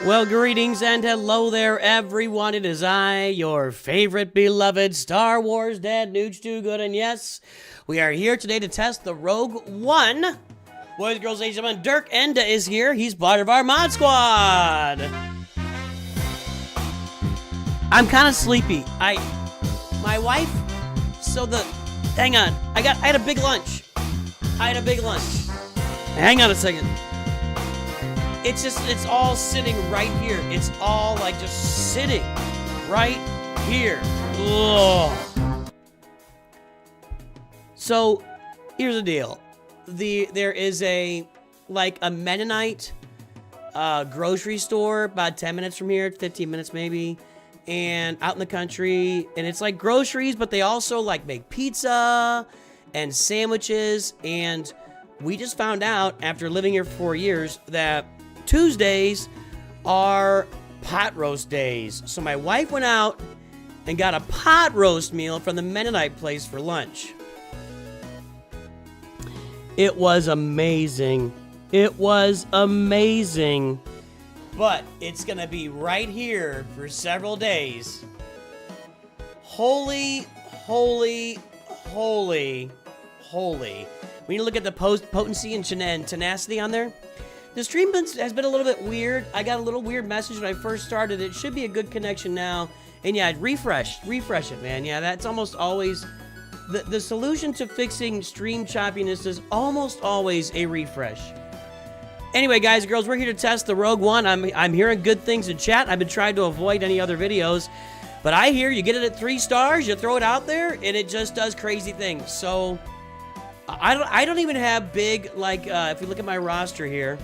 Well, greetings and hello there, everyone. It is I, your favorite beloved Star Wars dad, NOOCH2GUD, and yes, we are here today to test the Rogue One. Boys, girls, ladies and gentlemen, Dirk Enda is here. He's part of our mod squad. I'm kind of sleepy. My wife, hang on. I had a big lunch. Hang on a second. It's all sitting right here. It's all like just sitting right here. Ugh. So, here's the deal. There is a Mennonite grocery store about 10 minutes from here, 15 minutes maybe, and out in the country, and it's like groceries, but they also like make pizza and sandwiches, and we just found out after living here for 4 years that Tuesdays are pot roast days. So my wife went out and got a pot roast meal from the Mennonite place for lunch. It was amazing. It was amazing. But it's going to be right here for several days. Holy, holy, holy, holy. We need to look at the potency and tenacity on there. The stream has been a little bit weird. I got a little weird message when I first started. It should be a good connection now. And yeah, refresh it, man. Yeah, that's almost always... The solution to fixing stream choppiness is almost always a refresh. Anyway, guys and girls, we're here to test the Rogue One. I'm hearing good things in chat. I've been trying to avoid any other videos. But I hear you get it at 3 stars, you throw it out there, and it just does crazy things. So, I don't even have big, if you look at my roster here,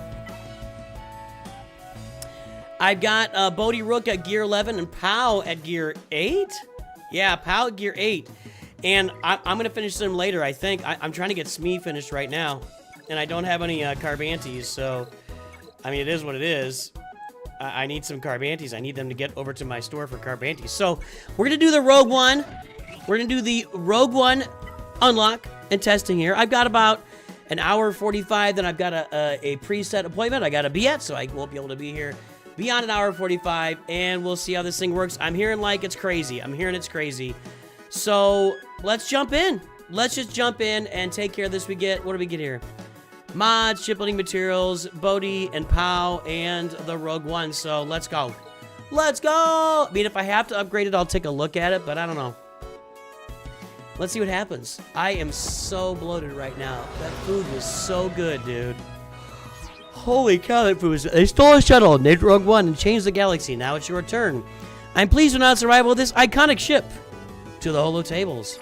I've got Bodhi Rook at gear 11 and Pow at gear 8. Yeah, Pow at gear 8. And I'm going to finish them later, I think. I'm trying to get Smee finished right now. And I don't have any Carbantes, so... I mean, it is what it is. I need some Carbantes. I need them to get over to my store for Carbantes. So, we're going to do the Rogue One. We're going to do the Rogue One unlock and testing here. I've got about an hour 45, then I've got a preset appointment I got to be at, so I won't be able to be here beyond an hour 45, and we'll see how this thing works. I'm hearing it's crazy. I'm hearing it's crazy. So, let's jump in. Let's just jump in and take care of this. What do we get here? Mods, shipbuilding materials, Bodhi, and Pow, and the Rogue One. So, let's go. Let's go! I mean, if I have to upgrade it, I'll take a look at it, but I don't know. Let's see what happens. I am so bloated right now. That food was so good, dude. Holy cow, that food was... They stole a shuttle, named Rogue One, and changed the galaxy. Now it's your turn. I'm pleased to announce the arrival of this iconic ship to the holo tables.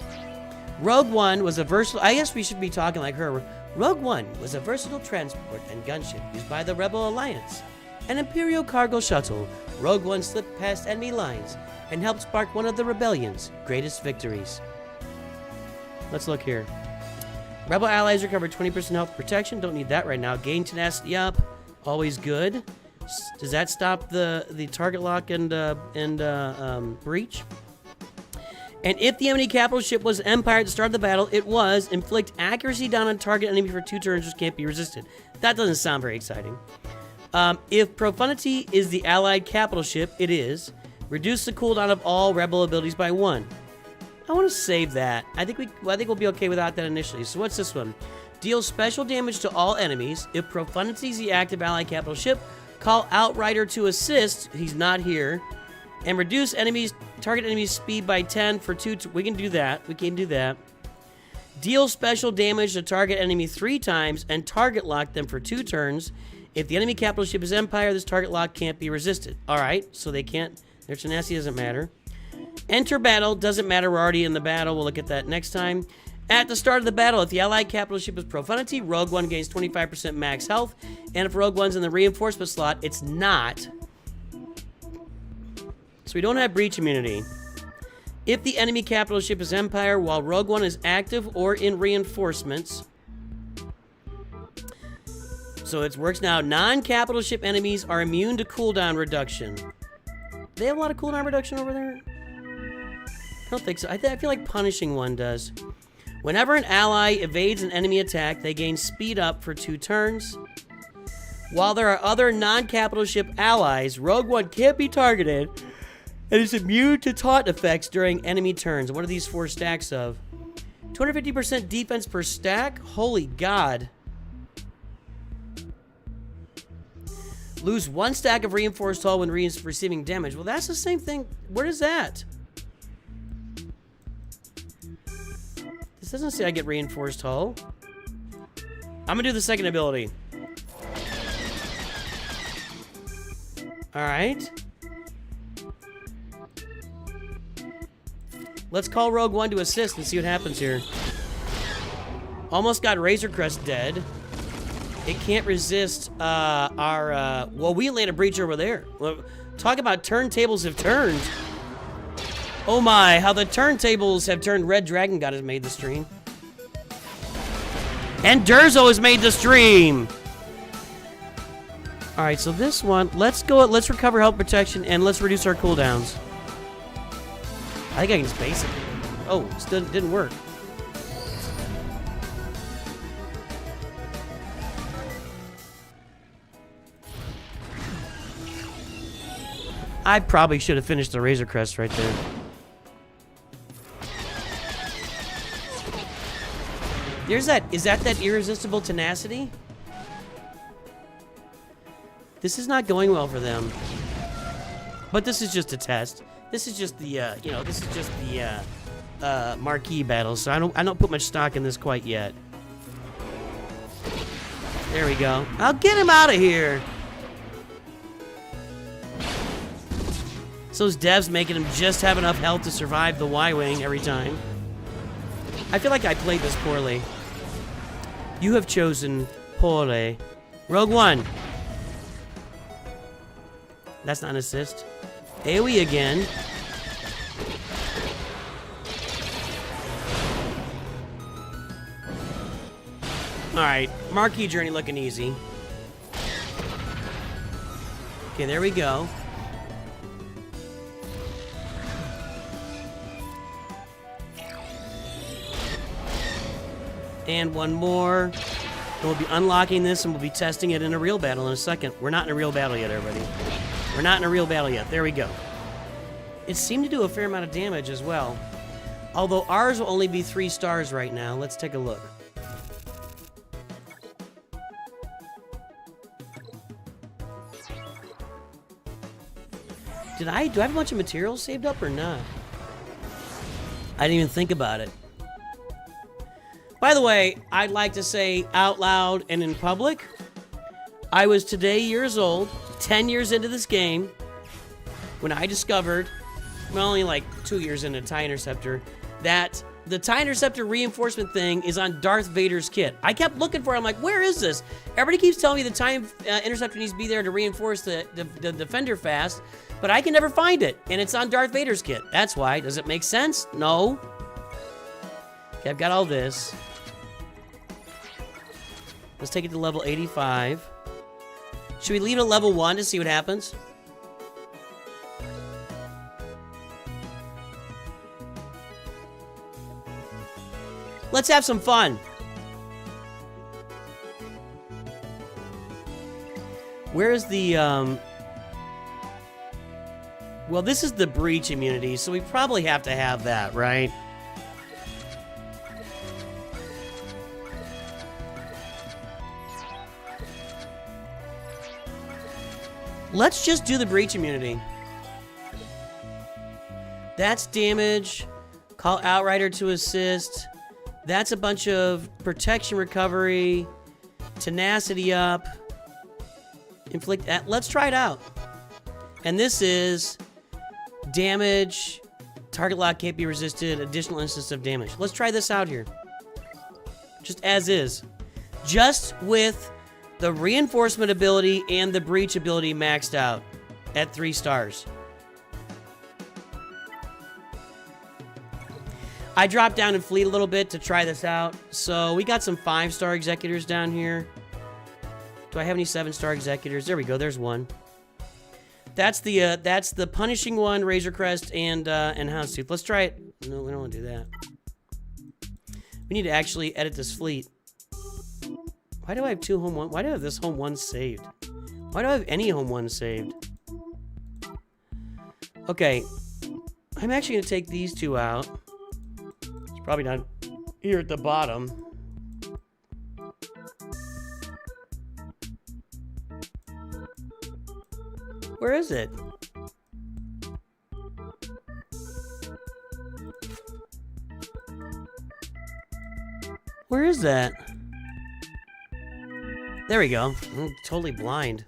Rogue One was a versatile... I guess we should be talking like her. Rogue One was a versatile transport and gunship used by the Rebel Alliance. An Imperial cargo shuttle, Rogue One slipped past enemy lines and helped spark one of the Rebellion's greatest victories. Let's look here. Rebel allies recovered 20% health protection. Don't need that right now. Gain tenacity up. Always good. Does that stop the target lock and breach? And if the enemy capital ship was Empire at the start of the battle, it was inflict accuracy down on target enemy for 2 turns, which can't be resisted. That doesn't sound very exciting. If Profundity is the allied capital ship, it is. Reduce the cooldown of all rebel abilities by 1. I want to save that. I think we'll be okay without that initially. So what's this one? Deal special damage to all enemies. If Profundity is the active allied capital ship, call Outrider to assist. He's not here. And reduce target enemies speed by 10 for 2. We can do that. We can do that. Deal special damage to target enemy 3 times and target lock them for 2 turns. If the enemy capital ship is Empire, this target lock can't be resisted. All right, so they can't. Their tenacity doesn't matter. Enter battle. Doesn't matter. We're already in the battle. We'll look at that next time. At the start of the battle, if the allied capital ship is Profundity, Rogue One gains 25% max health. And if Rogue One's in the reinforcement slot, it's not. So we don't have breach immunity. If the enemy capital ship is Empire while Rogue One is active or in reinforcements. So it works now. Non-capital ship enemies are immune to cooldown reduction. They have a lot of cooldown reduction over there? I don't think so. I feel like Punishing One does. Whenever an ally evades an enemy attack, they gain speed up for 2 turns. While there are other non-capital ship allies, Rogue One can't be targeted and is immune to taunt effects during enemy turns. What are these 4 stacks of? 250% defense per stack? Holy God. Lose 1 stack of reinforced hull when receiving damage. Well, that's the same thing. Where is that? This doesn't say I get reinforced hull. I'm gonna do the second ability. Alright. Let's call Rogue One to assist and see what happens here. Almost got Razor Crest dead. It can't resist our... well, we land a breach over there. Talk about turntables have turned. Oh my, how the turntables have turned. Red Dragon God has made the stream. And Durzo has made the stream. Alright, so this one, let's recover health protection and let's reduce our cooldowns. I think I can just base it. Oh, it still didn't work. I probably should have finished the Razor Crest right there. There's that. Is that irresistible tenacity? This is not going well for them. But this is just a test. This is just the, you know, this is just the Marquee battle. So I don't put much stock in this quite yet. There we go. I'll get him out of here. So those devs making him just have enough health to survive the Y-Wing every time. I feel like I played this poorly. You have chosen poorly. Rogue One. That's not an assist. AoE again. Alright, Marquee journey looking easy. Okay, there we go. And one more. And we'll be unlocking this and we'll be testing it in a real battle in a second. We're not in a real battle yet, everybody. We're not in a real battle yet. There we go. It seemed to do a fair amount of damage as well. Although ours will only be 3 stars right now. Let's take a look. Do I have a bunch of materials saved up or not? I didn't even think about it. By the way, I'd like to say out loud and in public, I was today years old, 10 years into this game, when I discovered, well, only like 2 years into TIE Interceptor, that the TIE Interceptor reinforcement thing is on Darth Vader's kit. I kept looking for it. I'm like, where is this? Everybody keeps telling me the TIE Interceptor needs to be there to reinforce the Defender fast, but I can never find it, and it's on Darth Vader's kit. That's why. Does it make sense? No. Okay, I've got all this. Let's take it to level 85. Should we leave it at level 1 to see what happens? Let's have some fun. Where is the, well, this is the breach immunity, so we probably have to have that, right? Let's just do the breach immunity. That's damage. Call Outrider to assist. That's a bunch of protection recovery. Tenacity up. Inflict. Let's try it out. And this is damage. Target lock can't be resisted. Additional instance of damage. Let's try this out here. Just as is. Just with the reinforcement ability and the breach ability maxed out at 3 stars. I dropped down in fleet a little bit to try this out. So we got some 5-star executors down here. Do I have any 7-star executors? There we go. There's one. That's the punishing one, Razor Crest and Houndstooth. Let's try it. No, we don't want to do that. We need to actually edit this fleet. Why do I have 2 home 1? Why do I have this home 1 saved? Why do I have any home 1 saved? Okay. I'm actually going to take these 2 out. It's probably not here at the bottom. Where is it? Where is that? There we go. I'm totally blind.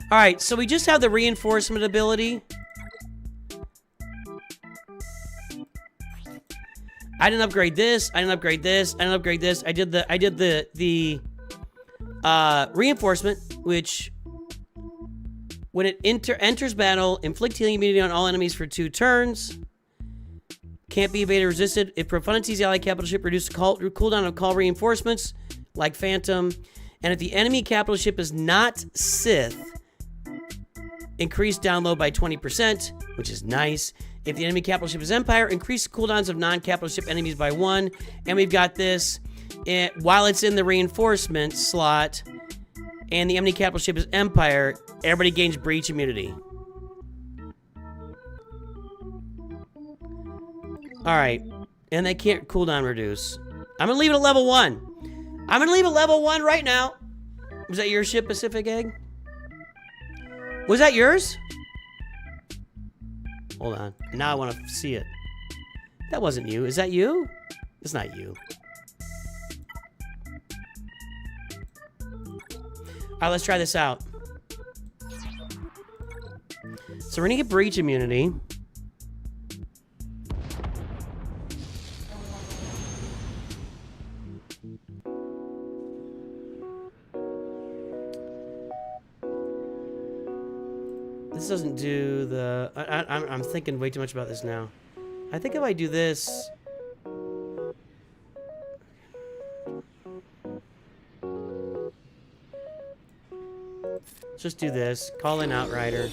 Alright, so we just have the reinforcement ability. I didn't upgrade this. I didn't upgrade this. I didn't upgrade this. I did the reinforcement, which when it enters battle, inflict healing immunity on all enemies for 2 turns. Can't be evaded or resisted. If profundity's ally capital ship, reduce the cooldown of call reinforcements, like Phantom. And if the enemy capital ship is not Sith, increase download by 20%, which is nice. If the enemy capital ship is Empire, increase the cooldowns of non-capital ship enemies by 1. And we've got this, while it's in the reinforcement slot, and the enemy capital ship is Empire, everybody gains breach immunity. Alright, and they can't cooldown reduce. I'm gonna leave it at level 1. I'm gonna leave it level 1 right now. Was that your ship, Pacific Egg? Was that yours? Hold on. Now I want to see it. That wasn't you. Is that you? It's not you. Alright, let's try this out. So we're gonna get breach immunity. This doesn't do the... I'm thinking way too much about this now. I think if I do this... Let's just do this. Call in Outrider.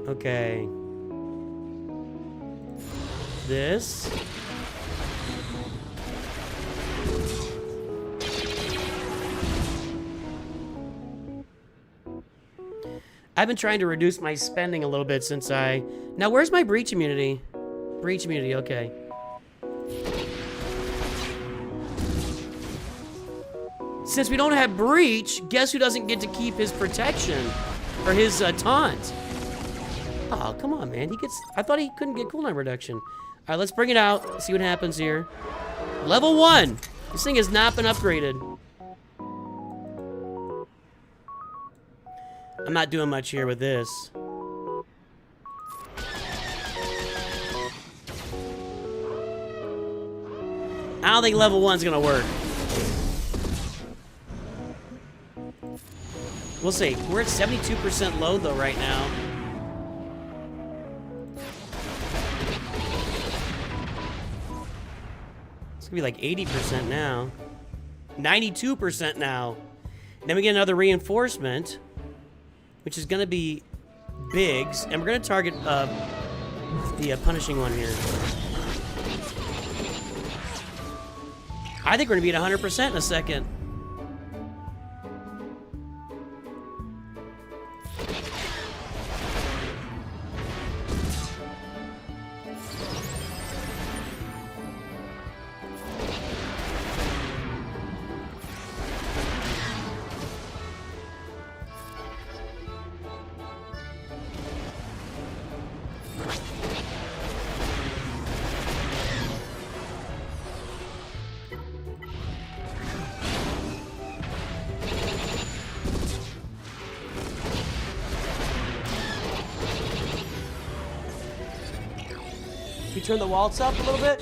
Okay. This... I've been trying to reduce my spending a little bit since I... Now, where's my breach immunity? Breach immunity, okay. Since we don't have breach, guess who doesn't get to keep his protection? Or his taunt? Oh, come on, man. He gets... I thought he couldn't get cooldown reduction. All right, let's bring it out. See what happens here. Level 1. This thing has not been upgraded. I'm not doing much here with this. I don't think level 1's gonna work. We'll see. We're at 72% load though right now. It's gonna be like 80% now. 92% now. Then we get another reinforcement, which is going to be Biggs, and we're going to target the punishing one here. I think we're going to be at 100% in a second. You turn the waltz up a little bit?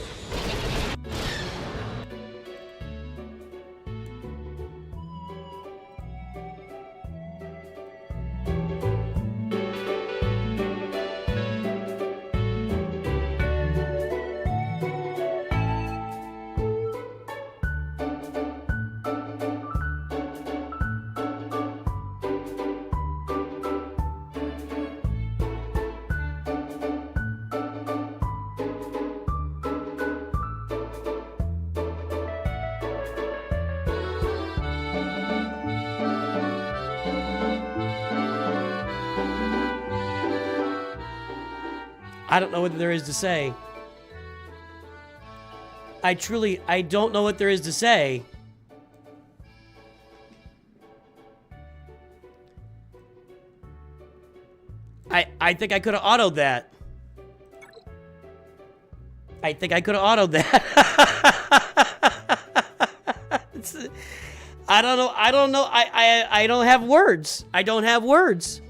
I don't know what there is to say. I don't know what there is to say. I think I could have autoed that. I think I could have autoed that. I don't know. I don't know. I don't have words. I don't have words.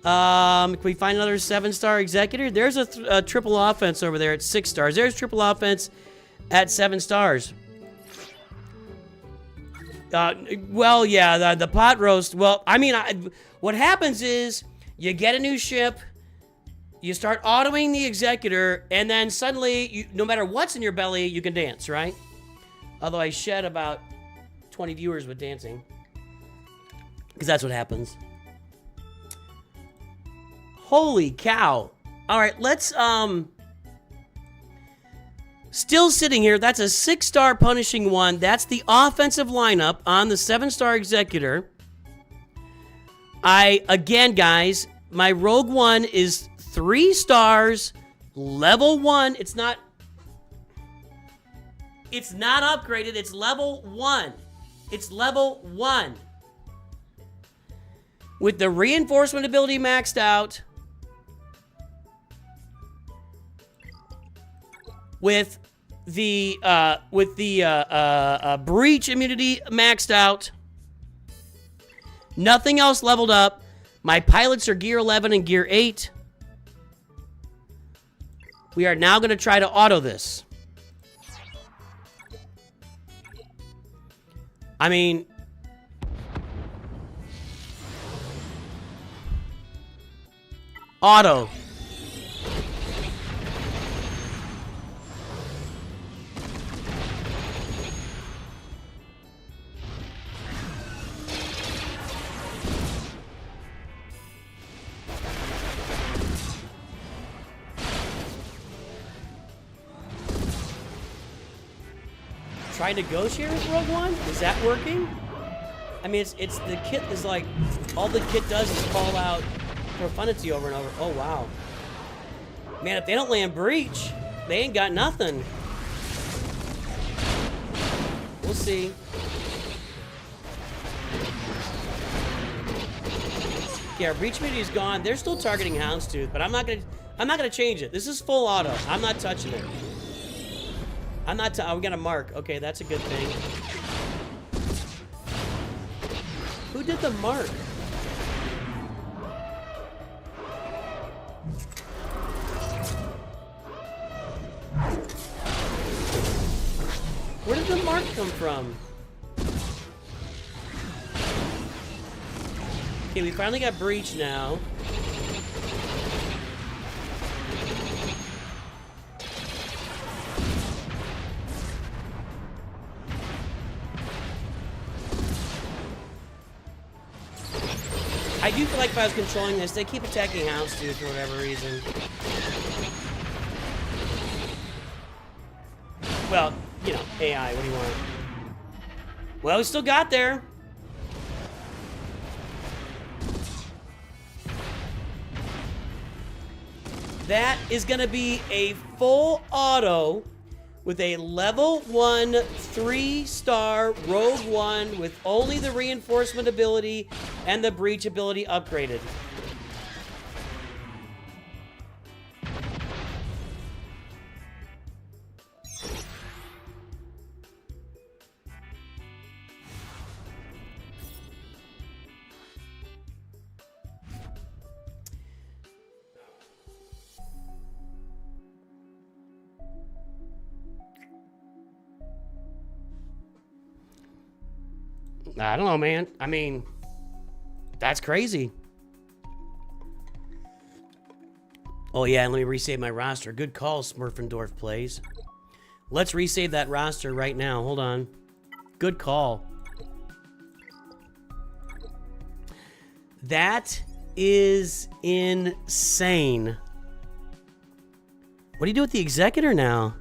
Can we find another 7-star executor? There's a triple offense over there at 6 stars. There's triple offense at 7 stars. Well, yeah, the pot roast. Well, I mean, what happens is you get a new ship, you start autoing the executor, and then suddenly, no matter what's in your belly, you can dance, right? Although I shed about 20 viewers with dancing, because that's what happens. Holy cow. All right, let's, still sitting here. That's a 6-star punishing one. That's the offensive lineup on the 7-star executor. Again, guys, my Rogue One is 3 stars, level 1. It's not upgraded. It's level 1. It's level 1. With the reinforcement ability maxed out. With the breach immunity maxed out. Nothing else leveled up. My pilots are gear 11 and gear 8. We are now going to try to auto this. I mean, auto. Try negotiate with Rogue One? Is that working? I mean, it's the kit is like, all the kit does is call out Profundity over and over. Oh, wow. Man, if they don't land Breach, they ain't got nothing. We'll see. Yeah, our Breach immunity is gone. They're still targeting Houndstooth, but I'm not gonna change it. This is full auto. I'm not touching it. I'm not. Oh, we got a mark. Okay, that's a good thing. Who did the mark? Where did the mark come from? Okay, we finally got Breach now. I do feel like if I was controlling this, they keep attacking Houndstooth for whatever reason. Well, you know, AI, what do you want? Well, we still got there. That is going to be a full auto with a level 1 3-star Rogue One with only the reinforcement ability and the breach ability upgraded. I don't know, man. I mean, that's crazy. Oh, yeah, and let me resave my roster. Good call, Smurfendorf plays. Let's resave that roster right now. Hold on. Good call. That is insane. What do you do with the Executor now?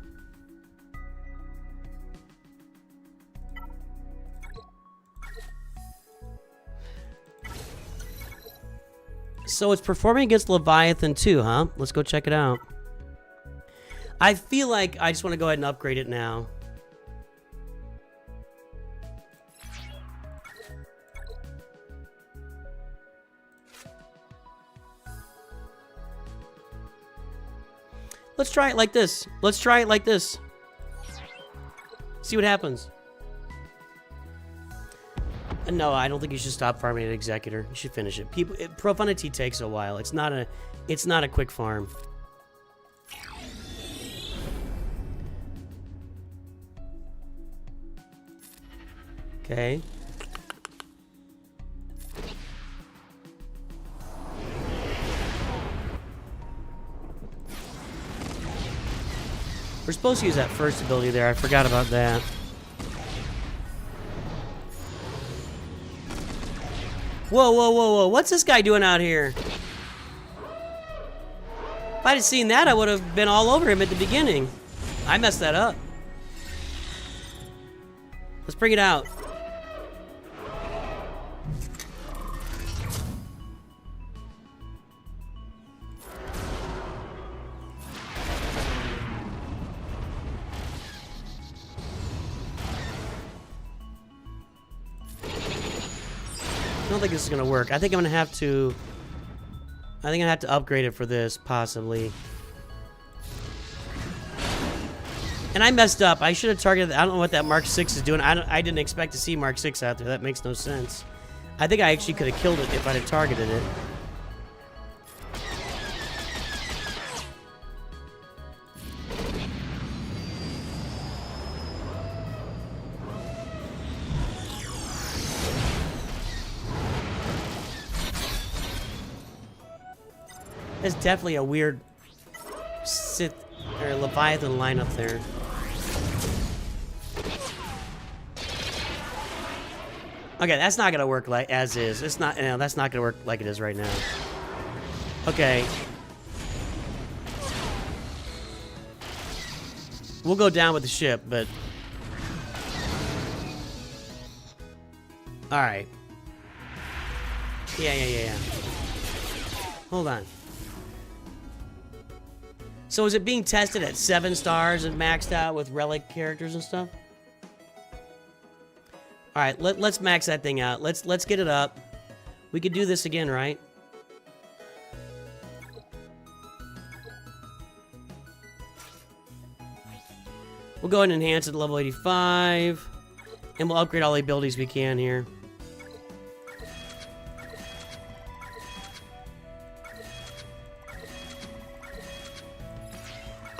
So it's performing against Leviathan too, huh? Let's go check it out. I feel like I just want to go ahead and upgrade it now. Let's try it like this. Let's try it like this. See what happens. No, I don't think you should stop farming an Executor. You should finish it. Profundity takes a while. It's not a quick farm. Okay. We're supposed to use that first ability there. I forgot about that. Whoa, whoa, whoa, whoa. What's this guy doing out here? If I'd have seen that, I would have been all over him at the beginning. I messed that up. Let's bring it out. I don't think this is gonna work. I think I'm gonna have to upgrade it for this, possibly. And I messed up. I should have targeted. I don't know what that Mark 6 is doing. I didn't expect to see Mark 6 out there. That makes no sense. I think I actually could have killed it if I'd have targeted it. There's definitely a weird Sith or Leviathan lineup there. Okay, that's not gonna work like as is. It's not. No, that's not gonna work like it is right now. Okay. We'll go down with the ship, but all right. Yeah. Hold on. So is it being tested at 7 stars and maxed out with relic characters and stuff? All right, let's max that thing out. Let's get it up. We could do this again, right? We'll go ahead and enhance it to level 85, and we'll upgrade all the abilities we can here.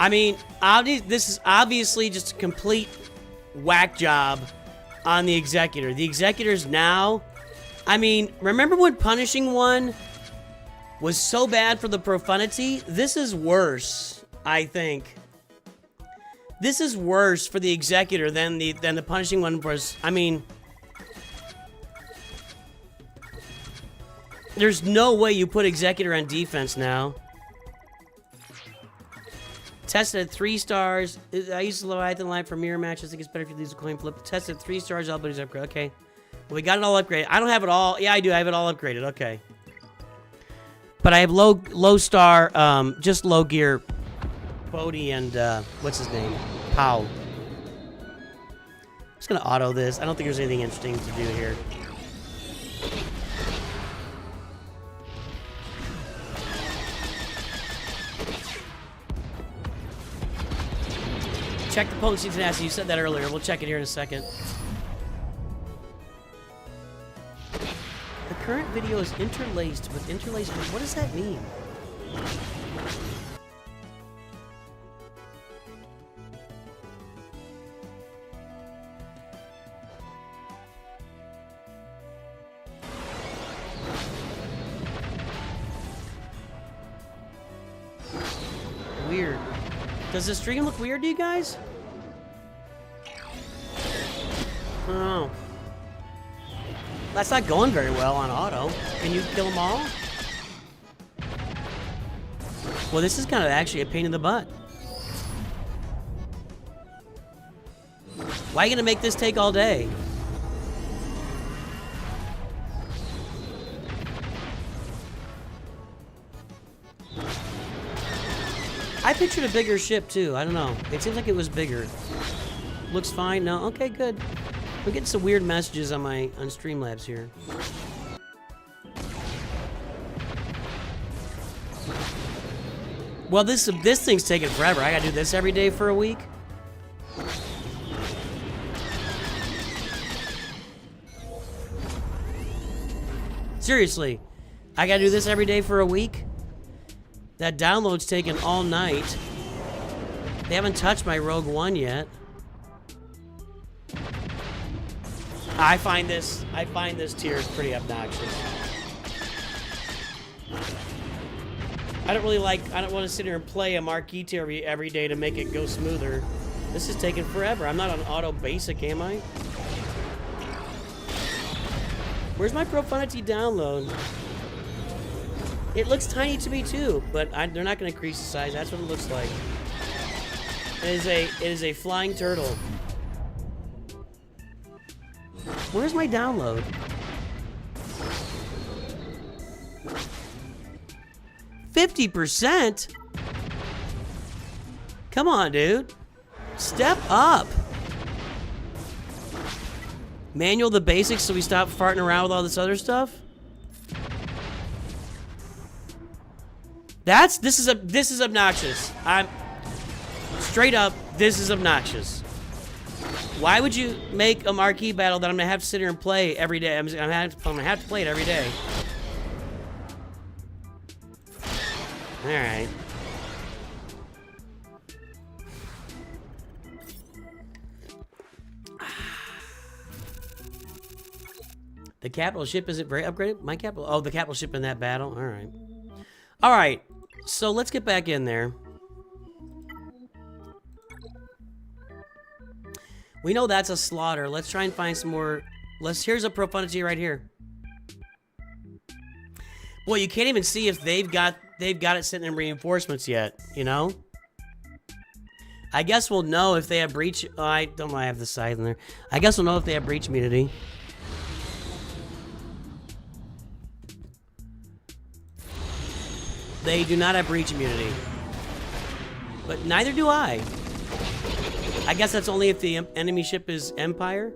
I mean, this is obviously just a complete whack job on the Executor. The Executors now, I mean, remember when Punishing One was so bad for the profundity? This is worse, I think. This is worse for the Executor than the Punishing One was. I mean, there's no way you put Executor on defense now. Tested at 3 stars. I used the Leviathan line for mirror matches. I think it's better if you use a coin flip. Tested at 3 stars. All abilities upgrade. Okay. Well, we got it all upgraded. I don't have it all. Yeah, I do. I have it all upgraded. Okay. But I have low star, just low gear Bodhi and, what's his name? Pow. I'm just gonna auto this. I don't think there's anything interesting to do here. Check the potency tenacity. You said that earlier. We'll check it here in a second. The current video is interlaced with interlaced. What does that mean? Weird. Does the stream look weird to you guys? I don't know. That's not going very well on auto. Can you kill them all? Well, this is kind of actually a pain in the butt. Why are you gonna make this take all day? I pictured a bigger ship too. I don't know. It seems like it was bigger. Looks fine. No. Okay, good. We're getting some weird messages on Streamlabs here. Well, this thing's taking forever. I gotta do this every day for a week. Seriously, I gotta do this every day for a week? That download's taking all night. They haven't touched my Rogue One yet. I find this tier pretty obnoxious. I don't want to sit here and play a Marquee tier every day to make it go smoother. This is taking forever. I'm not on auto basic, am I? Where's my Profundity download? It looks tiny to me too, but they're not going to increase the size. That's what it looks like. It is a flying turtle. Where's my download? %? Come on, dude. Step up. Manual the basics so we stop farting around with all this other stuff? This is obnoxious. I'm straight up, this is obnoxious. Why would you make a Marquee battle that I'm gonna have to sit here and play every day? I'm gonna have to play it every day. All right. The capital ship isn't very upgraded? My capital? Oh, the capital ship in that battle? All right. All right. So let's get back in there. We know that's a slaughter. Let's try and find some more. Here's a Profundity right here. Boy, you can't even see if they've got it sitting in reinforcements yet, you know? I guess we'll know if they have breach. Oh, I don't know. I have the scythe in there. I guess we'll know if they have breach immunity. They do not have breach immunity. But neither do I. I guess that's only if the enemy ship is Empire.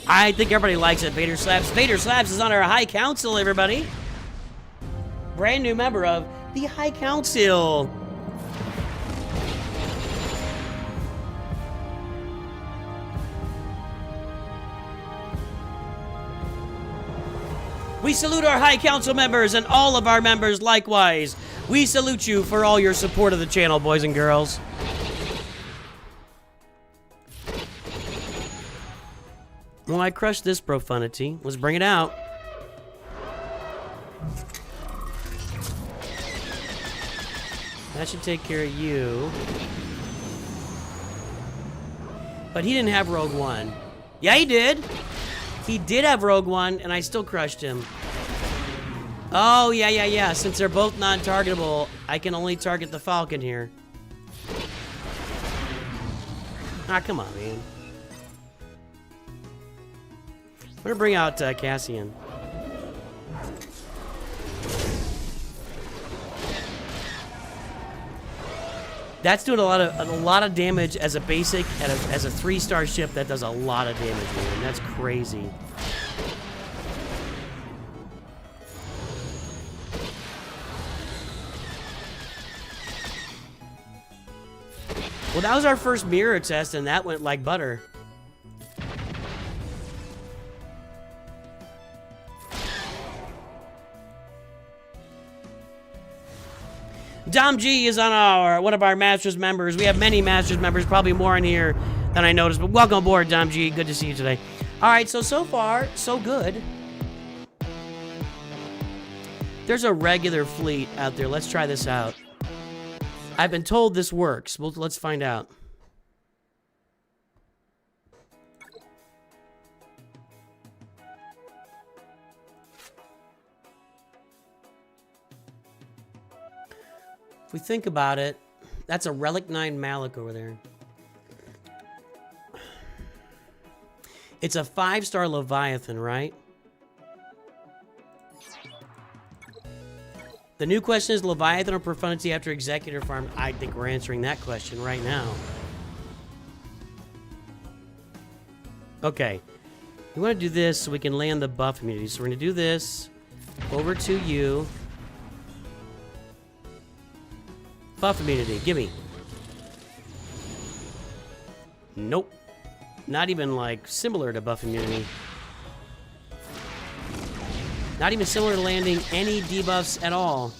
I think everybody likes it. Vader Slaps. Vader Slaps is on our High Council, everybody. Brand new member of the High Council. We salute our High Council members and all of our members likewise. We salute you for all your support of the channel, boys and girls. Well, I crushed this Profundity. Let's bring it out. That should take care of you. But he didn't have Rogue One. Yeah, he did. He did have Rogue One, and I still crushed him. Oh, yeah. Since they're both non-targetable, I can only target the Falcon here. Ah, come on, man. I'm gonna bring out Cassian. That's doing a lot of damage as a basic, as a 3-star ship. That does a lot of damage, man. That's crazy. Well, that was our first mirror test, and that went like butter. Dom G is on one of our Masters members. We have many Masters members, probably more in here than I noticed, but welcome aboard, Dom G. Good to see you today. All right, so far, so good. There's a regular fleet out there. Let's try this out. I've been told this works. Well, let's find out. If we think about it, that's a Relic 9 Malik over there. It's a 5-star Leviathan, right? The new question is Leviathan or Profundity after Executor Farm? I think we're answering that question right now. Okay. We want to do this so we can land the buff immunity. So we're going to do this. Over to you. Buff immunity. Gimme. Nope. Not even, like, similar to buff immunity. Not even similar to landing any debuffs at all.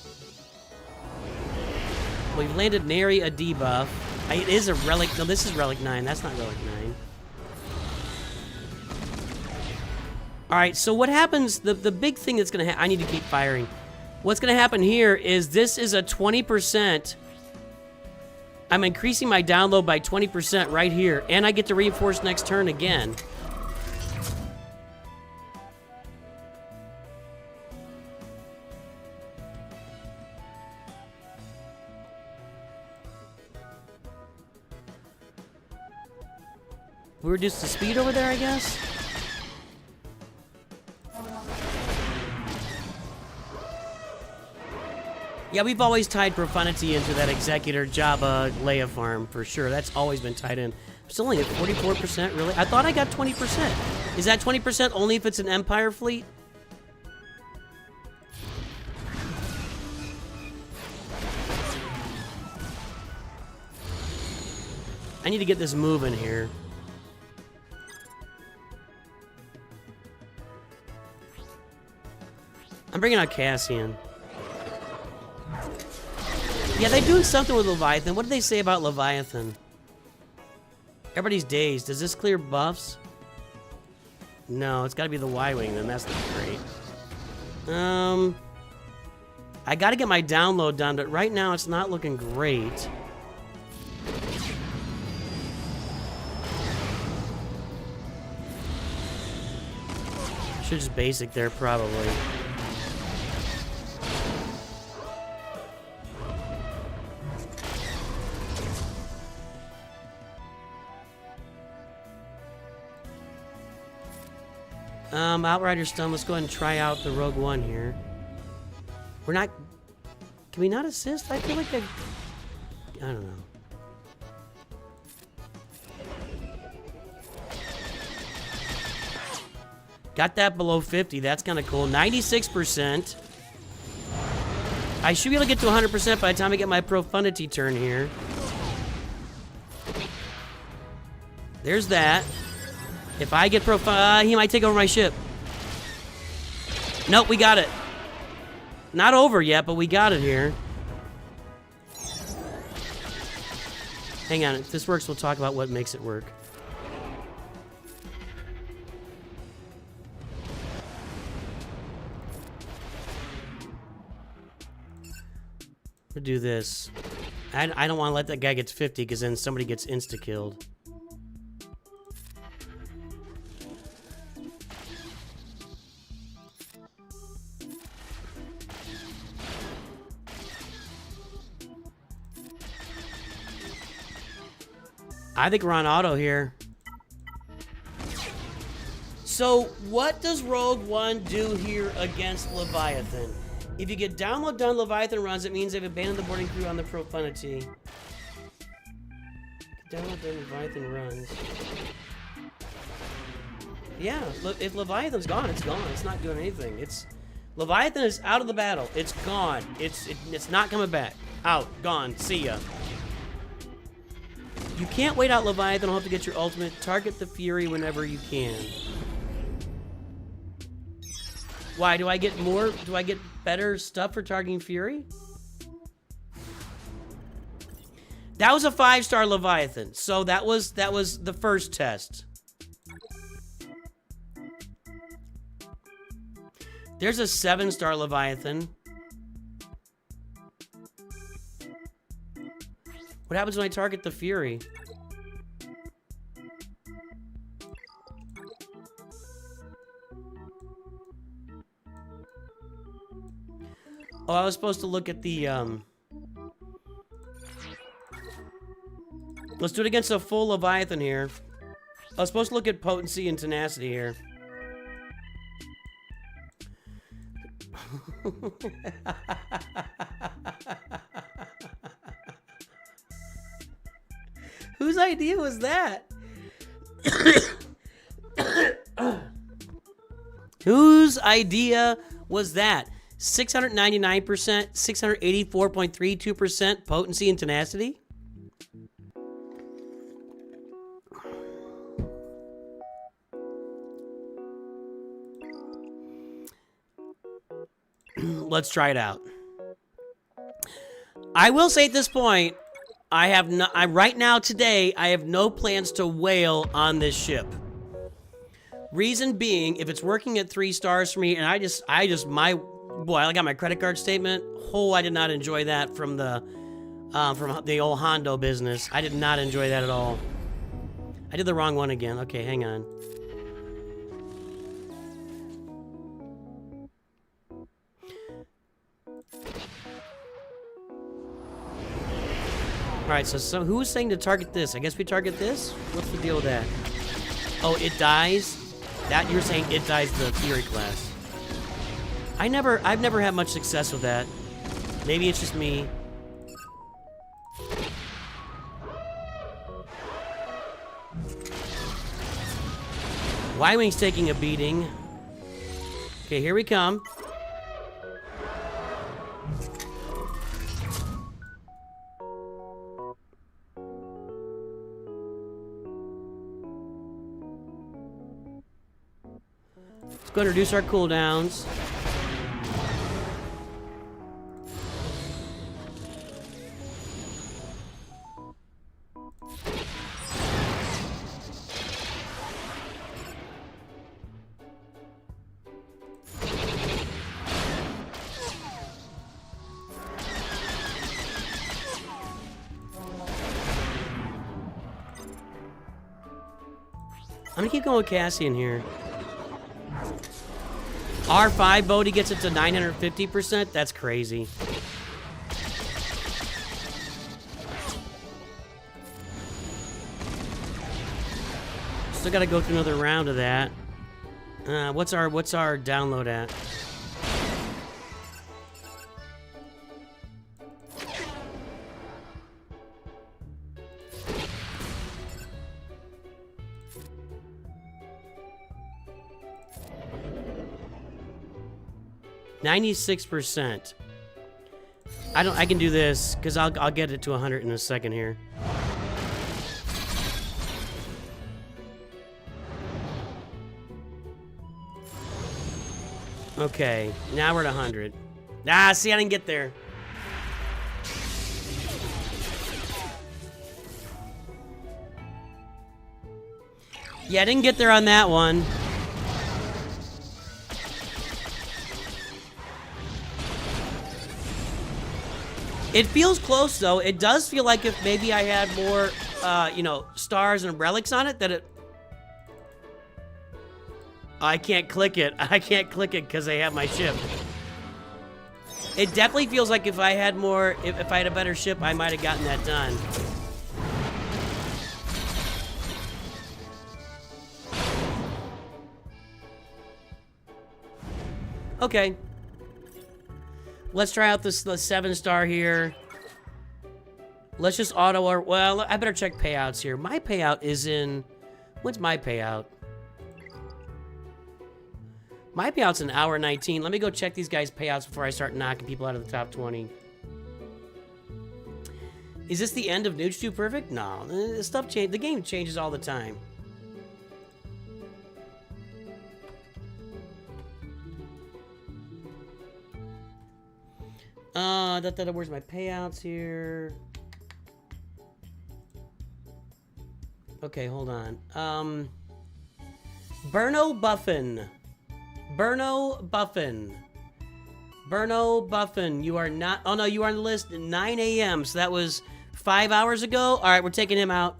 We've landed nary a debuff. It is a relic. No, this is relic 9. That's not relic 9. Alright, so what happens, the big thing that's going to happen, I need to keep firing. What's going to happen here is this is a 20%. I'm increasing my download by 20% right here, and I get to reinforce next turn again. We reduced the speed over there, I guess? Yeah, we've always tied Profundity into that Executor Jabba Leia farm, for sure. That's always been tied in. I'm still only at 44%, really? I thought I got 20%. Is that 20% only if it's an Empire fleet? I need to get this moving here. I'm bringing out Cassian. Yeah, they're doing something with Leviathan. What did they say about Leviathan? Everybody's dazed. Does this clear buffs? No, it's got to be the Y-Wing then. That's not great. I got to get my download done, but right now it's not looking great. Should just basic there, probably. Outrider stun. Let's go ahead and try out the Rogue One here. We're not... Can we not assist? I feel like I don't know. Got that below 50. That's kind of cool. 96%. I should be able to get to 100% by the time I get my Profundity turn here. There's that. If I get he might take over my ship. Nope, we got it. Not over yet, but we got it here. Hang on, if this works, we'll talk about what makes it work. We'll do this. I don't want to let that guy get 50 because then somebody gets insta-killed. I think we're on auto here. So, what does Rogue One do here against Leviathan? If you get download done Leviathan runs, it means they've abandoned the boarding crew on the Profundity. Download done Leviathan runs. Yeah, if Leviathan's gone, it's gone. It's not doing anything. Leviathan is out of the battle. It's gone. It's not coming back. Out. Gone. See ya. You can't wait out Leviathan. I'll have to get your ultimate. Target the Fury whenever you can. Why? Do I get more? Do I get better stuff for targeting Fury? That was a 5-star Leviathan. So that was the first test. There's a 7-star Leviathan. What happens when I target the Fury? Oh, I was supposed to look at the, Let's do it against a full Leviathan here. I was supposed to look at potency and tenacity here. Whose idea was that? Whose idea was that? 699%, 684.32% potency and tenacity? Let's try it out. I will say at this point, right now today, I have no plans to whale on this ship. Reason being, if it's working at 3 stars for me, and I got my credit card statement. Oh, I did not enjoy that from the old Hondo business. I did not enjoy that at all. I did the wrong one again. Okay, hang on. Alright, so who was saying to target this? I guess we target this? What's the deal with that? Oh, it dies? That you're saying it dies the Fury class. I've never had much success with that. Maybe it's just me. Y-Wing's taking a beating. Okay, here we come. Let's go and reduce our cooldowns. I'm gonna keep going with Cassian here. R5 Bodhi gets it to 950%? That's crazy. Still gotta go through another round of that. What's our download at? %. I can do this because I'll get it to 100 in a second here. Okay, now we're at 100. Ah, see, I didn't get there. Yeah, I didn't get there on that one. It feels close, though. It does feel like if maybe I had more, stars and relics on it, that it... I can't click it. I can't click it because I have my ship. It definitely feels like if I had more... If I had a better ship, I might have gotten that done. Okay. Let's try out the 7-star here. Let's just auto our... Well, I better check payouts here. My payout is in... What's my payout? My payout's an hour 19. Let me go check these guys' payouts before I start knocking people out of the top 20. Is this the end of NOOCH2 Perfect? No. The stuff change. The game changes all the time. Where's my payouts here? Okay, hold on. Burno Buffin. Burno Buffin, you are not... Oh, no, you are on the list at 9 a.m., so that was 5 hours ago. All right, we're taking him out.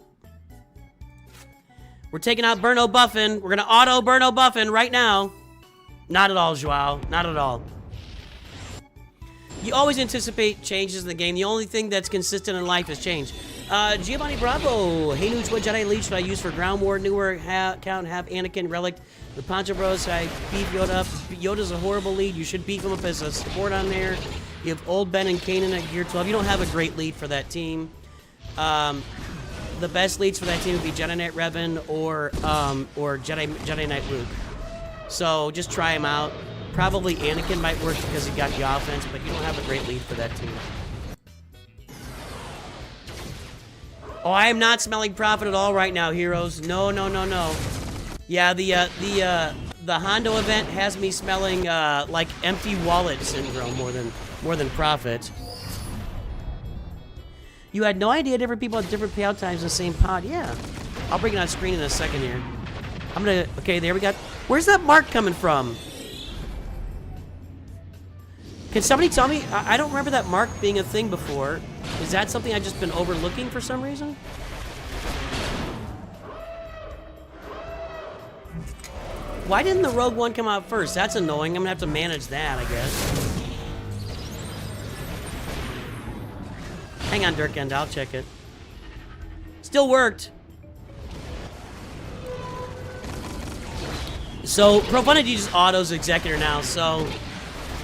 We're taking out Burno Buffin. We're going to auto Burno Buffin right now. Not at all, Joao. Not at all. You always anticipate changes in the game. The only thing that's consistent in life is change. Giovanni Bravo. Hey, NOOCH2GUD Jedi Leech should I use for Ground War? Newer account have Anakin Relic with Poncho Bros. I beef Yoda up. Yoda's a horrible lead. You should beef him up as a support on there. You have Old Ben and Kanan at Gear 12. You don't have a great lead for that team. The best leads for that team would be Jedi Knight Revan or Jedi Knight Luke. So just try him out. Probably Anakin might work because he got the offense, but you don't have a great lead for that team. Oh, I am not smelling profit at all right now, heroes. No, no, no, no. Yeah, the Hondo event has me smelling like empty wallet syndrome more than profit. You had no idea different people had different payout times in the same pod. Yeah, I'll bring it on screen in a second here. I'm gonna. Okay, there we got. Where's that mark coming from? Can somebody tell me? I don't remember that mark being a thing before. Is that something I've just been overlooking for some reason? Why didn't the Rogue One come out first? That's annoying. I'm gonna have to manage that, I guess. Hang on, Dirkend. I'll check it. Still worked. So, Profundity just autos Executor now, so...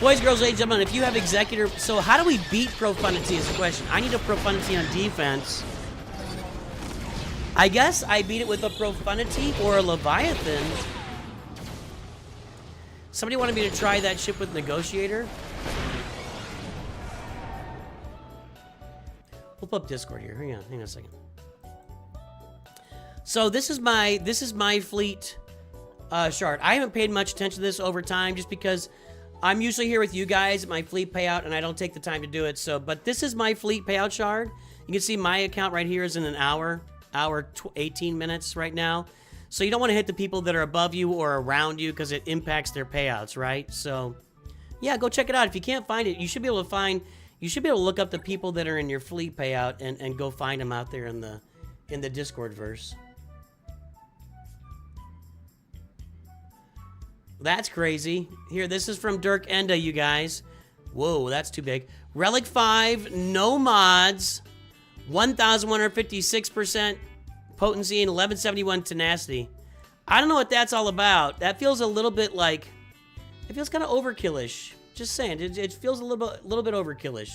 Boys, girls, ladies and gentlemen, if you have Executor... So, how do we beat Profundity is the question. I need a Profundity on defense. I guess I beat it with a Profundity or a Leviathan. Somebody wanted me to try that ship with Negotiator. We'll pull up Discord here. Hang on a second. So, this is my fleet shard. I haven't paid much attention to this over time just because... I'm usually here with you guys at my fleet payout, and I don't take the time to do it. So, but this is my fleet payout shard. You can see my account right here is in an hour 18 minutes right now. So you don't want to hit the people that are above you or around you because it impacts their payouts, right? So, yeah, go check it out. If you can't find it, you should be able to find. You should be able to look up the people that are in your fleet payout and go find them out there in the Discord verse. That's crazy. Here, this is from Dirk Enda, you guys. Whoa, that's too big. Relic 5, no mods, 1,156% potency, and 1171 tenacity. I don't know what that's all about. That feels a little bit like... It feels kind of overkillish. Just saying, it feels a little bit overkillish.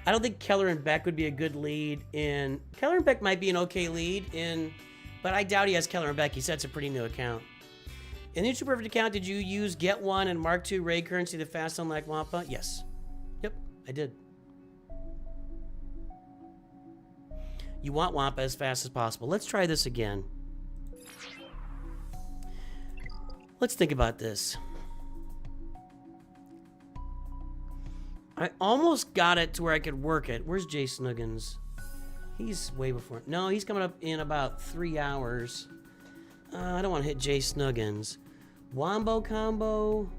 I don't think Keller and Beck would be a good lead in... Keller and Beck might be an okay lead in... But I doubt he has Keller and Beck. He said it's a pretty new account. In the YouTube Perfect account, did you use Get One and Mark II Ray currency to fast unlock Wampa? Yes. Yep, I did. You want Wampa as fast as possible. Let's try this again. Let's think about this. I almost got it to where I could work it. Where's Jay Snuggins? He's way before. No, he's coming up in about 3 hours. I don't want to hit Jay Snuggins. Wombo combo.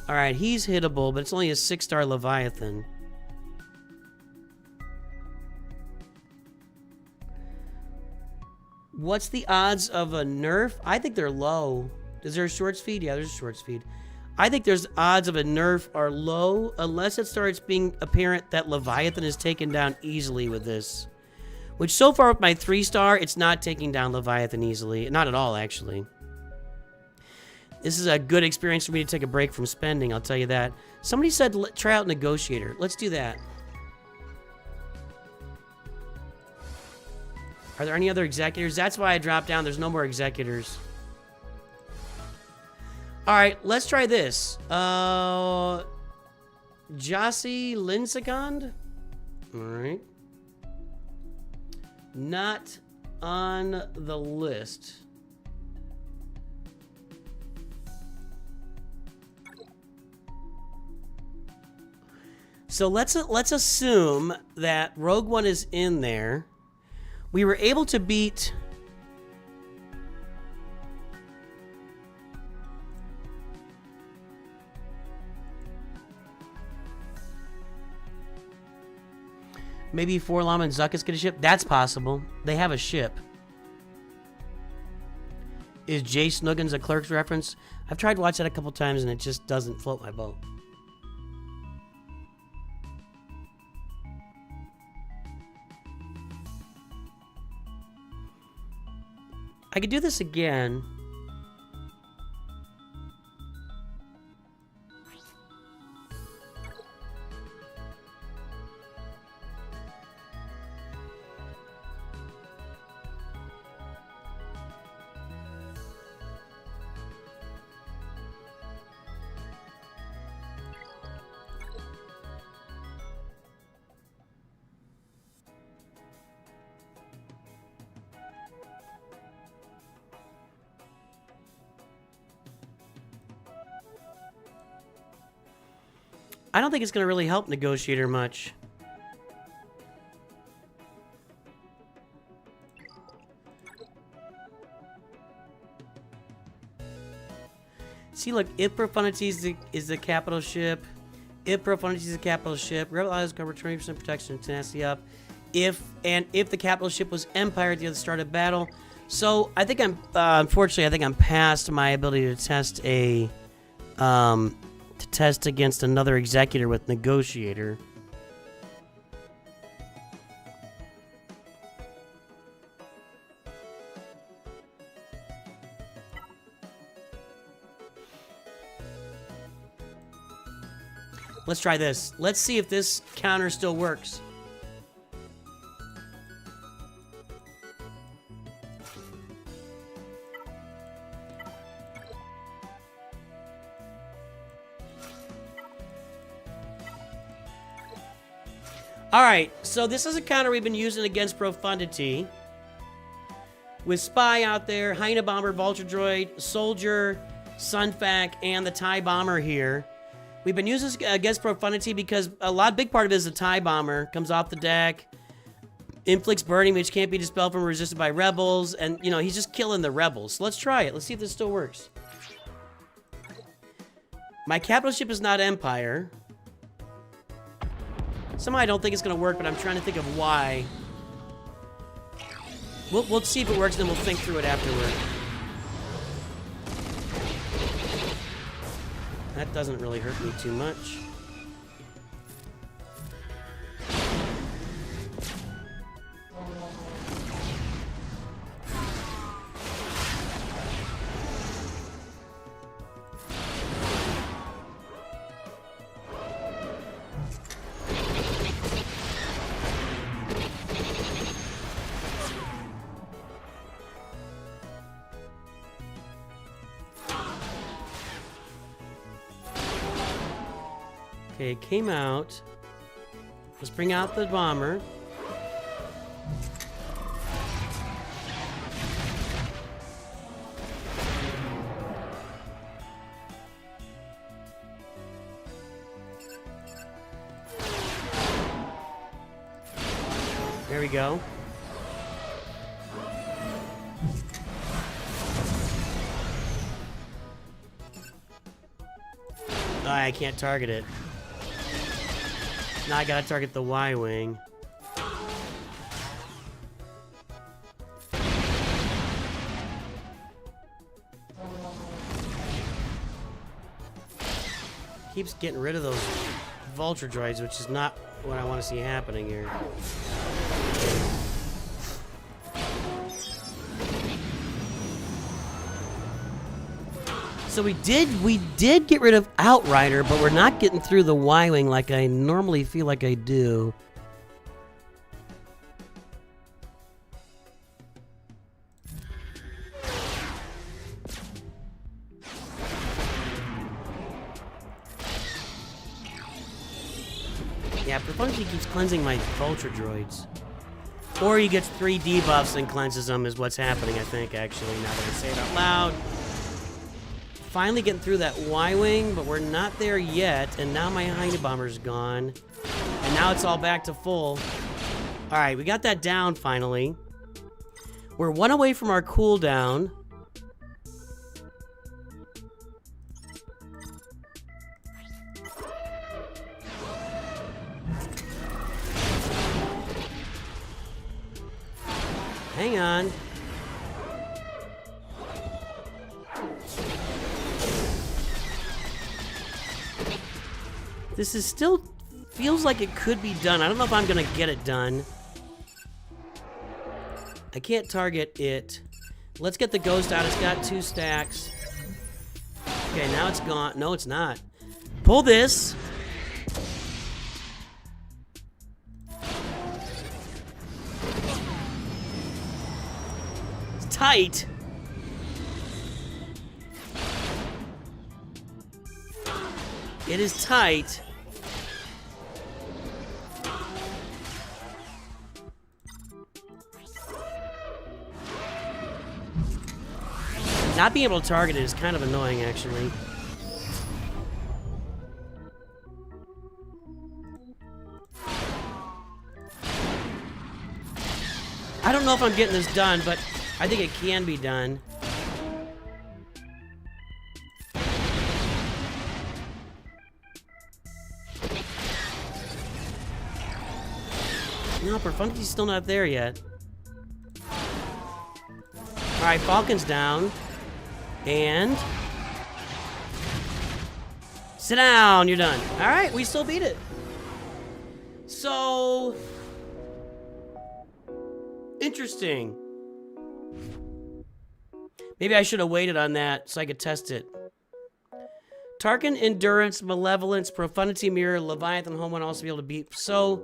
All right, he's hittable, but it's only a 6-star Leviathan. What's the odds of a nerf? I think they're low. Is there a short speed? Yeah, there's a short speed. I think there's odds of a nerf are low unless it starts being apparent that Leviathan is taken down easily with this. Which so far with my 3-star, it's not taking down Leviathan easily. Not at all, actually. This is a good experience for me to take a break from spending, I'll tell you that. Somebody said try out Negotiator. Let's do that. Are there any other Executors? That's why I dropped down. There's no more Executors. All right, let's try this. Jossie Linsecond? All right. Not on the list. So let's assume that Rogue One is in there. We were able to beat... Maybe Forlom and Zuckus get a ship? That's possible. They have a ship. Is Jay Snuggins a Clerks reference? I've tried to watch that a couple times and it just doesn't float my boat. I could do this again. I don't think it's going to really help Negotiator much. See, look, if Profundity is the capital ship, if Profundity is the capital ship, Rebel Isles cover 20% protection and tenacity up. If the capital ship was Empire at the start of battle. So I think I'm unfortunately I think I'm past my ability to test a to test against another executor with Negotiator. Let's try this. Let's see if this counter still works. Alright, so this is a counter we've been using against Profundity. With Spy out there, Hyena Bomber, Vulture Droid, Soldier, Sunfac, and the TIE Bomber here. We've been using this against Profundity because big part of it is the TIE Bomber. Comes off the deck, inflicts burning, which can't be dispelled from or resisted by rebels, and, you know, he's just killing the rebels. So let's try it. Let's see if this still works. My capital ship is not Empire. Somehow I don't think it's going to work, but I'm trying to think of why. We'll see if it works, then we'll think through it afterward. That doesn't really hurt me too much. Okay, it came out. Let's bring out the bomber. There we go. Oh, I can't target it. Now I gotta target the Y-Wing. Keeps getting rid of those Vulture Droids, which is not what I want to see happening here. So we did get rid of Outrider, but we're not getting through the Y-Wing like I normally feel like I do. Yeah, Profundity keeps cleansing my Vulture Droids. Or he gets 3 debuffs and cleanses them is what's happening, I think, actually, now that I say it out loud. Finally getting through that Y-Wing, but we're not there yet, and now my Hyena Bomber's gone. And now it's all back to full. Alright, we got that down finally. We're 1 away from our cooldown. Hang on. This is still feels like it could be done. I don't know if I'm gonna get it done. I can't target it. Let's get the ghost out. It's got 2 stacks. Okay, now it's gone. No, it's not. Pull this. It's tight. It is tight. Not being able to target it is kind of annoying, actually. I don't know if I'm getting this done, but I think it can be done. No, Profundity's still not there yet. Alright, Falcon's down. And... sit down, you're done. Alright, we still beat it. So... interesting. Maybe I should have waited on that so I could test it. Tarkin, Endurance, Malevolence, Profundity Mirror, Leviathan, Home would also be able to beat. So...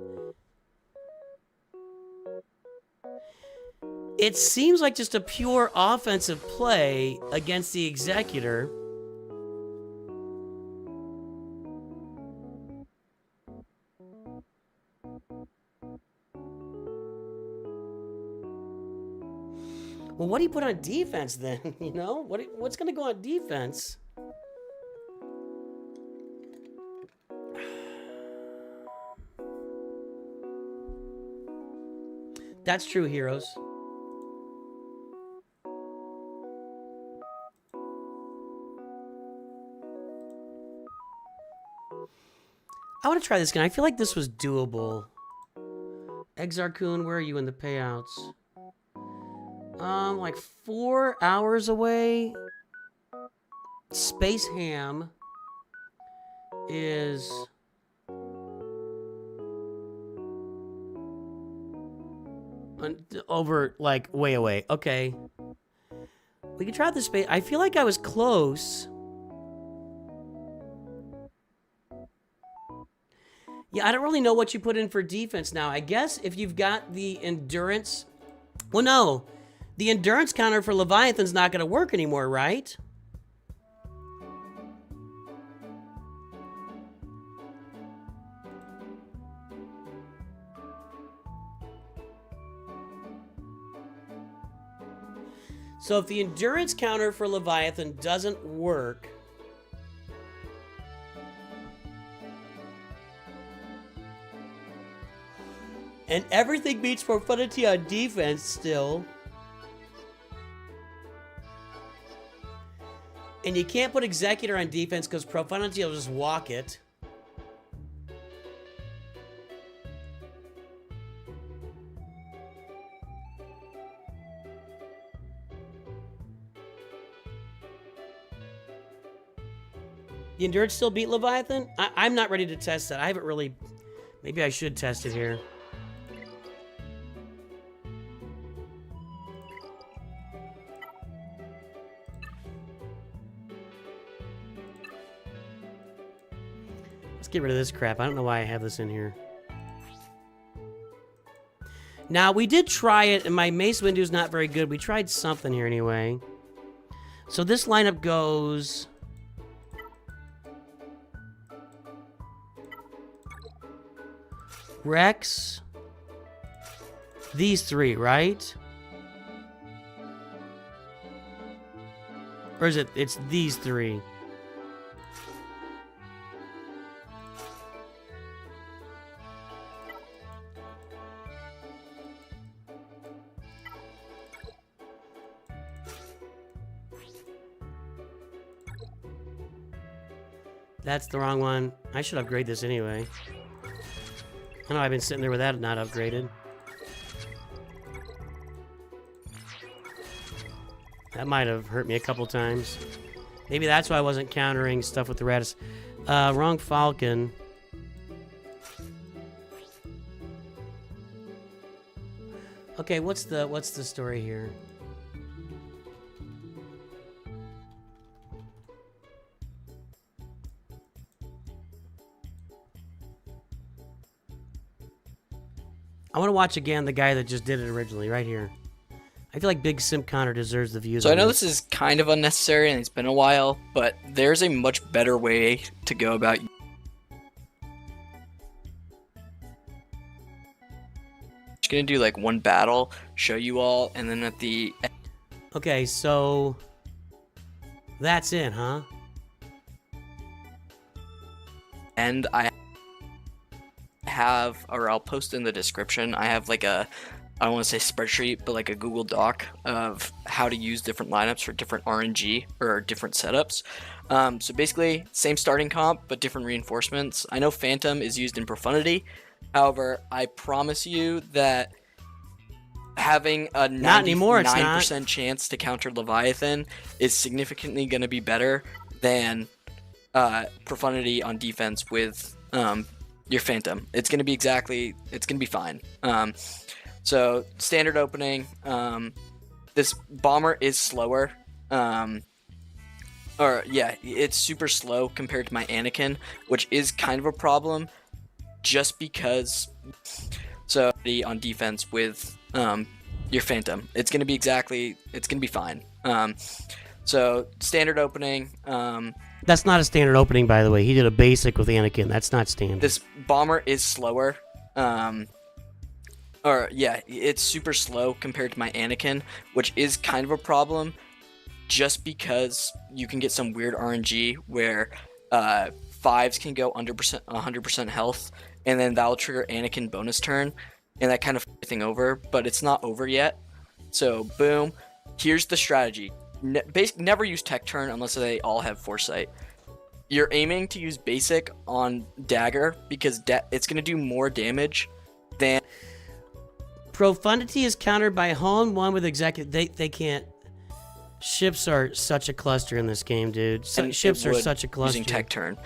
it seems like just a pure offensive play against the Executor. Well, what do you put on defense then? You know? What's going to go on defense? That's true, heroes. I want to try this again. I feel like this was doable. Exarchun, where are you in the payouts? Like 4 hours away. Space Ham is... over, like, way away. Okay. We can try the space... I feel like I was close. Yeah, I don't really know what you put in for defense now. I guess if you've got the endurance... well, no. The endurance counter for Leviathan's not going to work anymore, right? So if the endurance counter for Leviathan doesn't work... and everything beats Profundity on defense still... and you can't put Executor on defense because Profundity will just walk it. The Endurance still beat Leviathan? I'm not ready to test that. I haven't really... maybe I should test it here. Get rid of this crap. I don't know why I have this in here. Now, we did try it, and my mace window is not very good. We tried something here anyway. So this lineup goes... Rex. These 3, right? Or is it... it's these 3. That's the wrong one. I should upgrade this anyway. I know I've been sitting there with that not upgraded. That might have hurt me a couple times. Maybe that's why I wasn't countering stuff with the Radis. Wrong Falcon. Okay, what's the story here? I want to watch again the guy that just did it originally, right here. I feel like Big Simp Connor deserves the views. So I know this is kind of unnecessary and it's been a while, but there's a much better way to go about. Just gonna do like one battle, show you all, and then at the. Okay, so that's it, huh? And I have, or I'll post in the description. I have like a, I don't want to say spreadsheet, but like a Google Doc of how to use different lineups for different RNG or different setups. So basically, same starting comp, but different reinforcements. I know Phantom is used in Profundity. However, I promise you that having a 99% chance to counter Leviathan is significantly going to be better than Profundity on defense with your Phantom. It's going to be fine. So standard opening, this bomber is slower, it's super slow compared to my Anakin, which is kind of a problem just because, so on defense with your Phantom, it's going to be fine. So standard opening, that's not a standard opening, by the way. He did a basic with Anakin. That's not standard. This bomber is slower. It's super slow compared to my Anakin, which is kind of a problem just because you can get some weird RNG where 5s can go under 100% health, and then that'll trigger Anakin bonus turn, and that kind of thing over, but it's not over yet. So boom, here's the strategy. Never use tech turn unless they all have foresight. You're aiming to use basic on dagger because it's going to do more damage than. Profundity is countered by Hone 1 with executive. They can't. Ships are such a cluster in this game, dude. Ships are such a cluster. Using tech turn.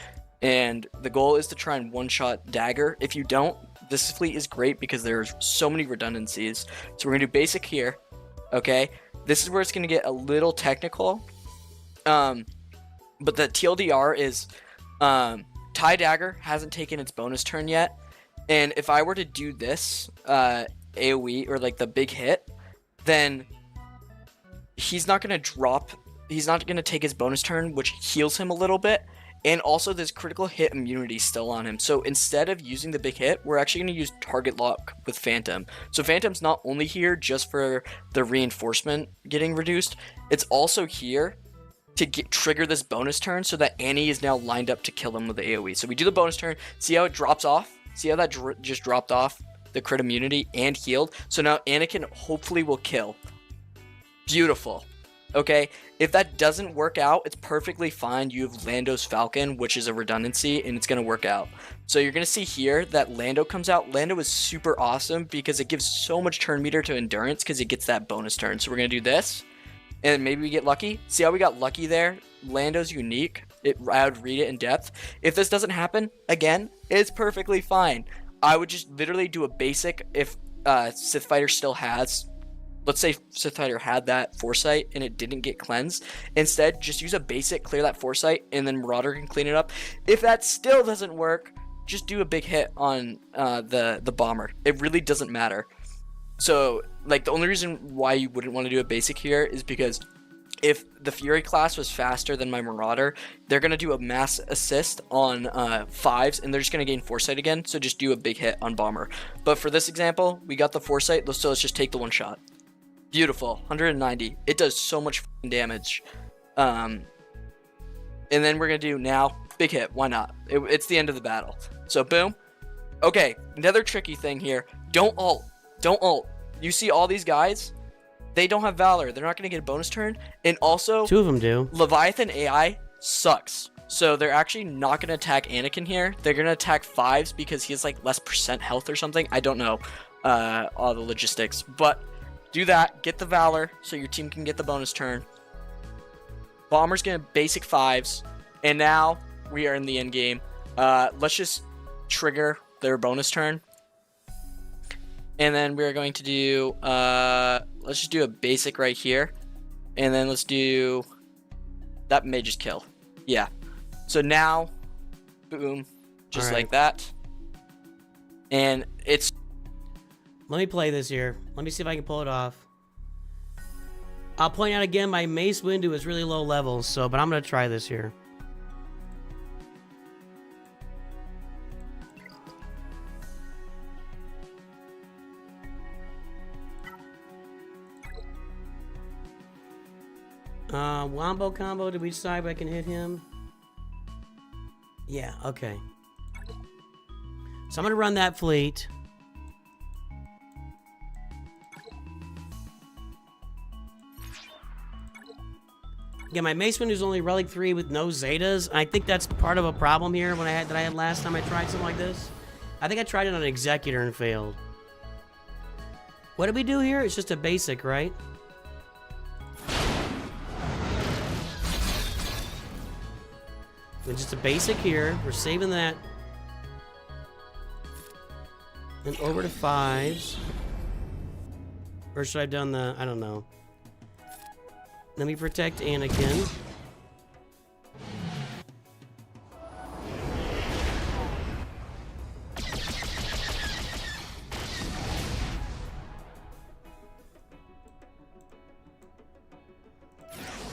And the goal is to try and one-shot dagger. If you don't, this fleet is great because there's so many redundancies. So we're going to do basic here. Okay? This is where it's going to get a little technical. But the TLDR is TIE Dagger hasn't taken its bonus turn yet. And if I were to do this AoE or like the big hit, then he's not going to take his bonus turn, which heals him a little bit. And also there's critical hit immunity still on him. So instead of using the big hit, we're actually going to use target lock with Phantom. So Phantom's not only here just for the reinforcement getting reduced, it's also here to trigger this bonus turn so that Annie is now lined up to kill him with the AoE. So we do the bonus turn, see how it drops off? See how that just dropped off? The crit immunity and healed. So now Anakin hopefully will kill. Beautiful. Okay, if that doesn't work out, it's perfectly fine. You have Lando's Falcon, which is a redundancy, and it's going to work out. So you're going to see here that Lando comes out. Lando is super awesome because it gives so much turn meter to Endurance because it gets that bonus turn. So we're going to do this, and maybe we get lucky. See how we got lucky there? Lando's unique. I would read it in depth. If this doesn't happen, again, it's perfectly fine. I would just literally do a basic if Sith Fighter still has. Let's say Sith Fighter had that Foresight and it didn't get cleansed. Instead, just use a basic, clear that Foresight, and then Marauder can clean it up. If that still doesn't work, just do a big hit on the Bomber. It really doesn't matter. So, like, the only reason why you wouldn't want to do a basic here is because if the Fury class was faster than my Marauder, they're going to do a mass assist on 5s, and they're just going to gain Foresight again, so just do a big hit on Bomber. But for this example, we got the Foresight, so let's just take the one shot. Beautiful, 190. It does so much damage. And then we're going to do now, big hit, why not? It's the end of the battle. So boom. Okay, another tricky thing here. Don't ult. You see all these guys? They don't have Valor. They're not going to get a bonus turn. And also, 2 of them do. Leviathan AI sucks. So they're actually not going to attack Anakin here. They're going to attack 5s because he has like less % health or something. I don't know all the logistics. But do that. Get the Valor so your team can get the bonus turn. Bomber's going to basic 5s. And now we are in the end game. Let's just trigger their bonus turn. And then we're going to do, let's just do a basic right here. And then let's do, that may just kill. Yeah. So now, boom, just like that. And it's Let me play this here. Let me see if I can pull it off. I'll point out again, my Mace Windu is really low level, so, but I'm gonna try this here. Wombo combo, did we decide I can hit him? Yeah, okay. So I'm gonna run that fleet. Again, my Mace Windu is only Relic 3 with no Zetas. I think that's part of a problem here when I had last time I tried something like this. I think I tried it on Executor and failed. What did we do here? It's just a basic, right? It's just a basic here. We're saving that. And over to 5s. Or should I have done the... I don't know. Let me protect Anakin.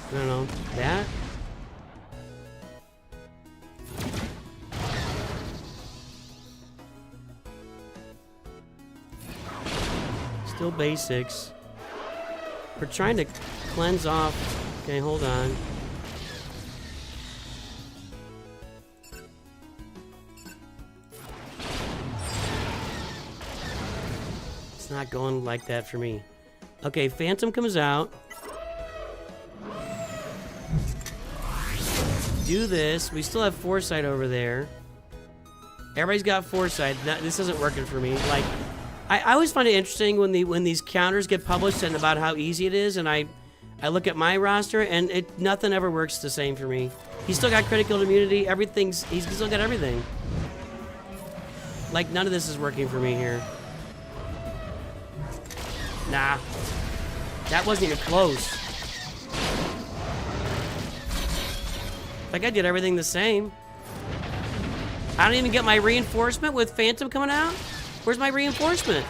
I don't know. That? Still basics. We're trying to cleanse off. Okay, hold on. It's not going like that for me. Okay, Phantom comes out. Do this. We still have Foresight over there. Everybody's got Foresight. This isn't working for me. Like, I always find it interesting when these counters get published and about how easy it is, and I look at my roster and nothing ever works the same for me. He's still got critical immunity. He's still got everything. Like, none of this is working for me here. Nah. That wasn't even close. Like, I did everything the same. I don't even get my reinforcement with Phantom coming out? Where's my reinforcement?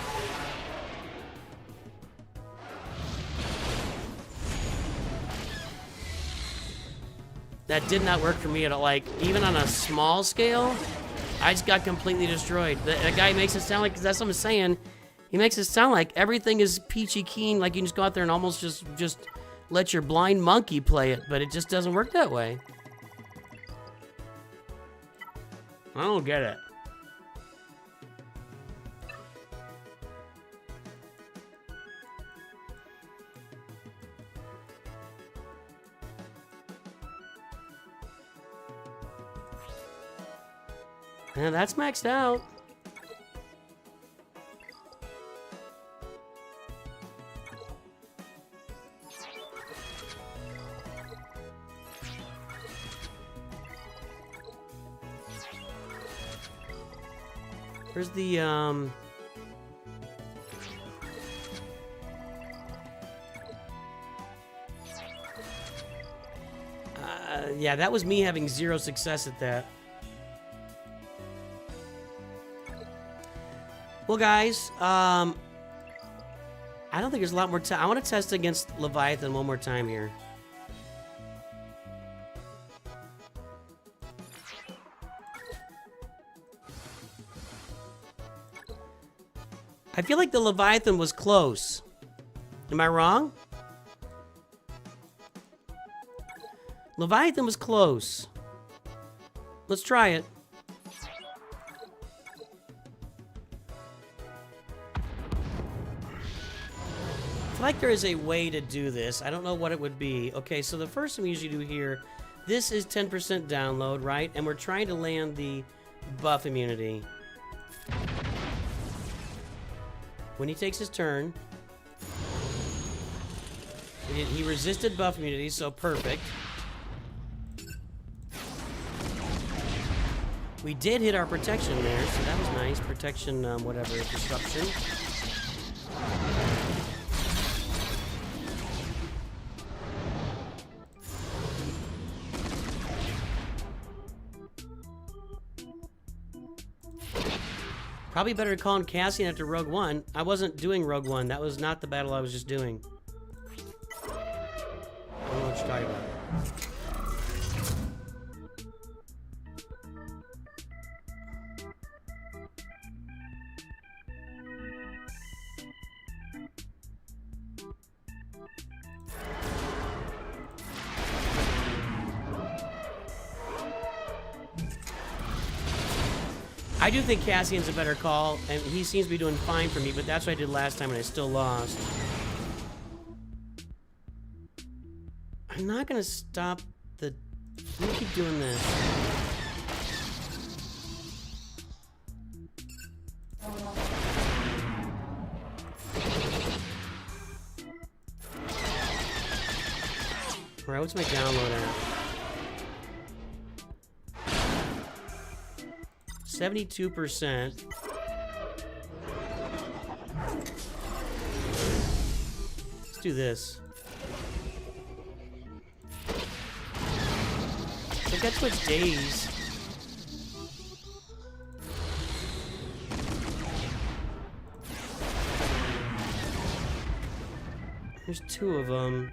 That did not work for me at all. Like, even on a small scale, I just got completely destroyed. That guy makes it sound like, that's what I'm saying, he makes it sound like everything is peachy keen, like you can just go out there and almost just let your blind monkey play it, but it just doesn't work that way. I don't get it. And that's maxed out. Where's the yeah, that was me having 0 success at that. Well, guys, I don't think there's a lot more time. I want to test against Leviathan one more time here. I feel like the Leviathan was close. Am I wrong? Leviathan was close. Let's try it. I feel like there is a way to do this. I don't know what it would be. Okay, so the first thing we usually do here, this is 10% download, right? And we're trying to land the buff immunity. When he takes his turn, he resisted buff immunity, so perfect. We did hit our protection there, so that was nice. Protection, whatever, disruption. Probably better calling Cassian after Rogue One. I wasn't doing Rogue One. That was not the battle I was just doing. I don't know what you're talking about. I do think Cassian's a better call, and he seems to be doing fine for me, but that's what I did last time and I still lost. I'm not gonna stop the... I'm gonna keep doing this. Alright, what's my download at? 72%. Let's do this. I think that's what's days. There's 2 of them.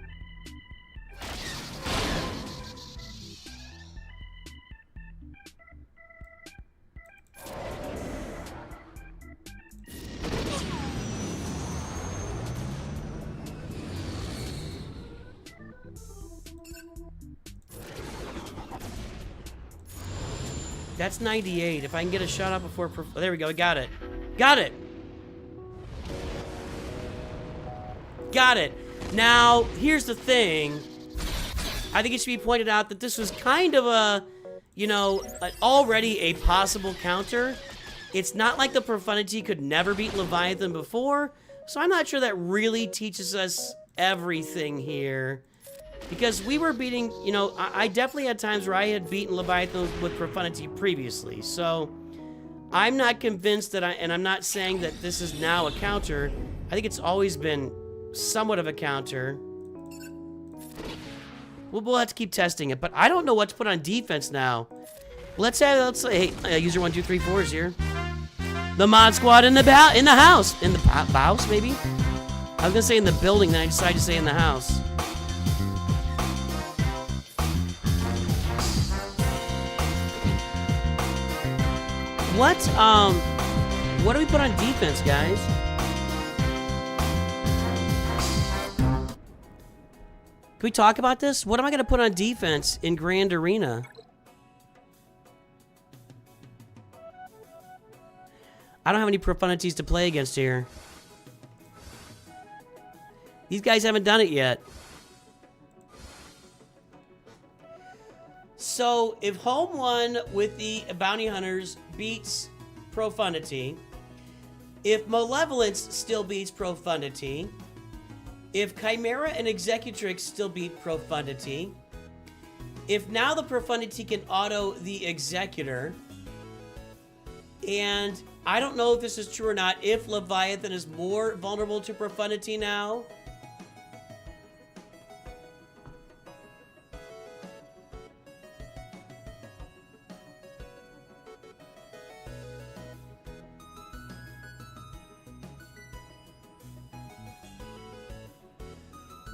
That's 98. If I can get a shot out before... Oh, there we go. I got it. Got it! Got it. Now, here's the thing. I think it should be pointed out that this was kind of a, you know, already a possible counter. It's not like the Profundity could never beat Leviathan before, so I'm not sure that really teaches us everything here. Because we were beating, you know, I definitely had times where I had beaten Leviathan with Profundity previously, so I'm not convinced that and I'm not saying that this is now a counter. I think it's always been somewhat of a counter. We'll have to keep testing it, but I don't know what to put on defense now. Let's say, hey, user 1234 is here. The mod squad in the house, in the house maybe. I was gonna say in the building, then I decided to say in the house. What do we put on defense, guys? Can we talk about this? What am I going to put on defense in Grand Arena? I don't have any Profundities to play against here. These guys haven't done it yet. So, if Home 1 with the Bounty Hunters beats Profundity, if Malevolence still beats Profundity, if Chimera and Executrix still beat Profundity, if now the Profundity can auto the Executor, and I don't know if this is true or not, if Leviathan is more vulnerable to Profundity now.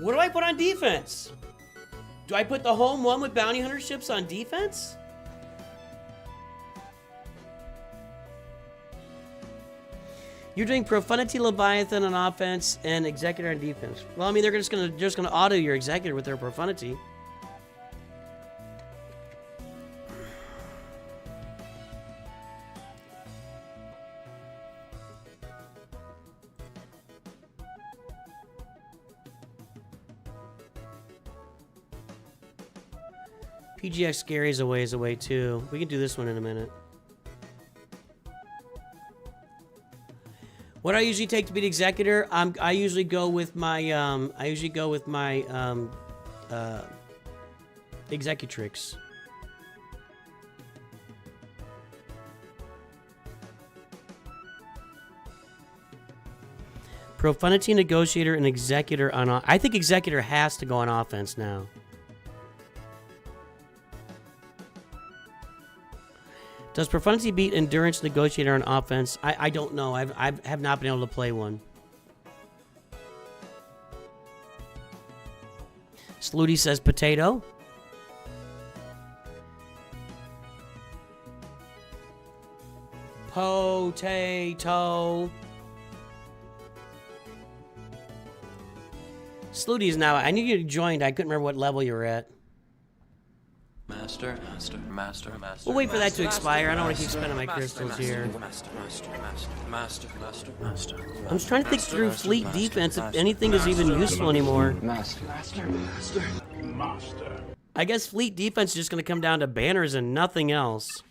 What do I put on defense? Do I put the Home 1 with Bounty Hunter ships on defense? You're doing Profundity, Leviathan on offense and Executor on defense. Well, I mean, they're just gonna auto your Executor with their Profundity. PGX Scary's a ways away too. We can do this one in a minute. What I usually take to beat Executor, I usually go with my Executrix. Profundity, Negotiator, and Executor on. I think Executor has to go on offense now. Does Profundity beat Endurance Negotiator on offense? I don't know. I have not been able to play one. Slooty says potato. Potato. Slooty's now. I knew you joined. I couldn't remember what level you were at. Master. We'll wait for that to expire. I don't want to keep spending my crystals here. Master. I'm just trying to think through fleet defense if anything is even useful anymore. Master. I guess fleet defense is just going to come down to banners and nothing else.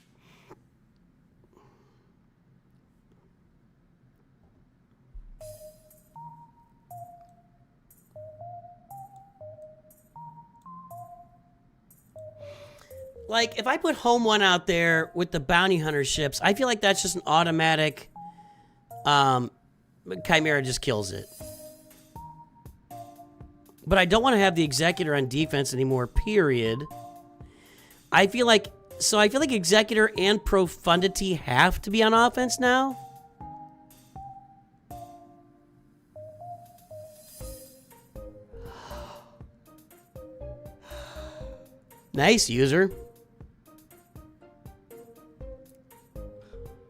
Like, if I put Home 1 out there with the bounty hunter ships, I feel like that's just an automatic, Chimera just kills it. But I don't want to have the Executor on defense anymore, period. I feel like Executor and Profundity have to be on offense now. Nice, user.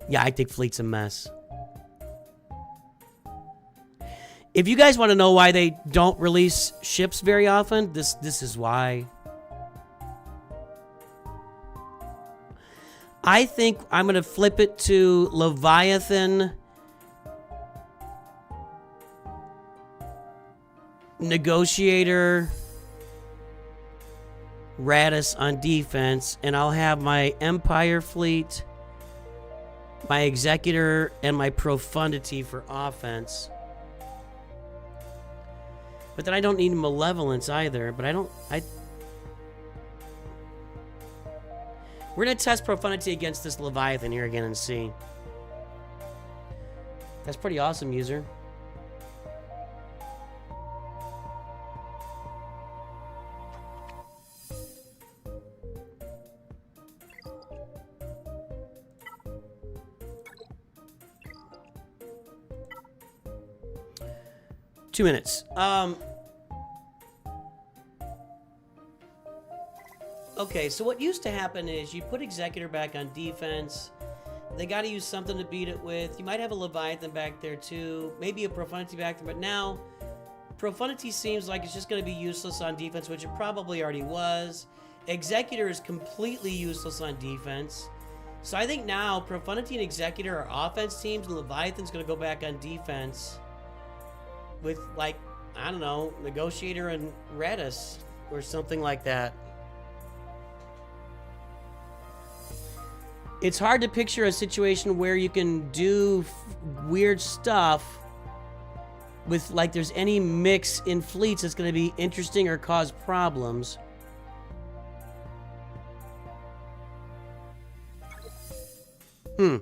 Yeah, I think Fleet's a mess. If you guys want to know why they don't release ships very often, this is why. I think I'm going to flip it to Leviathan, Negotiator, Radis on defense, and I'll have my Empire fleet, my Executor, and my Profundity for offense. But then I don't need Malevolence either, but we're going to test Profundity against this Leviathan here again and see. That's pretty awesome, user. Two minutes. Okay, so what used to happen is you put Executor back on defense. They got to use something to beat it with. You might have a Leviathan back there too. Maybe a Profundity back there. But now, Profundity seems like it's just going to be useless on defense, which it probably already was. Executor is completely useless on defense. So I think now Profundity and Executor are offense teams, and Leviathan's going to go back on defense with, like, I don't know, Negotiator and Radis or something like that. It's hard to picture a situation where you can do weird stuff with, like, there's any mix in fleets that's going to be interesting or cause problems. Hmm.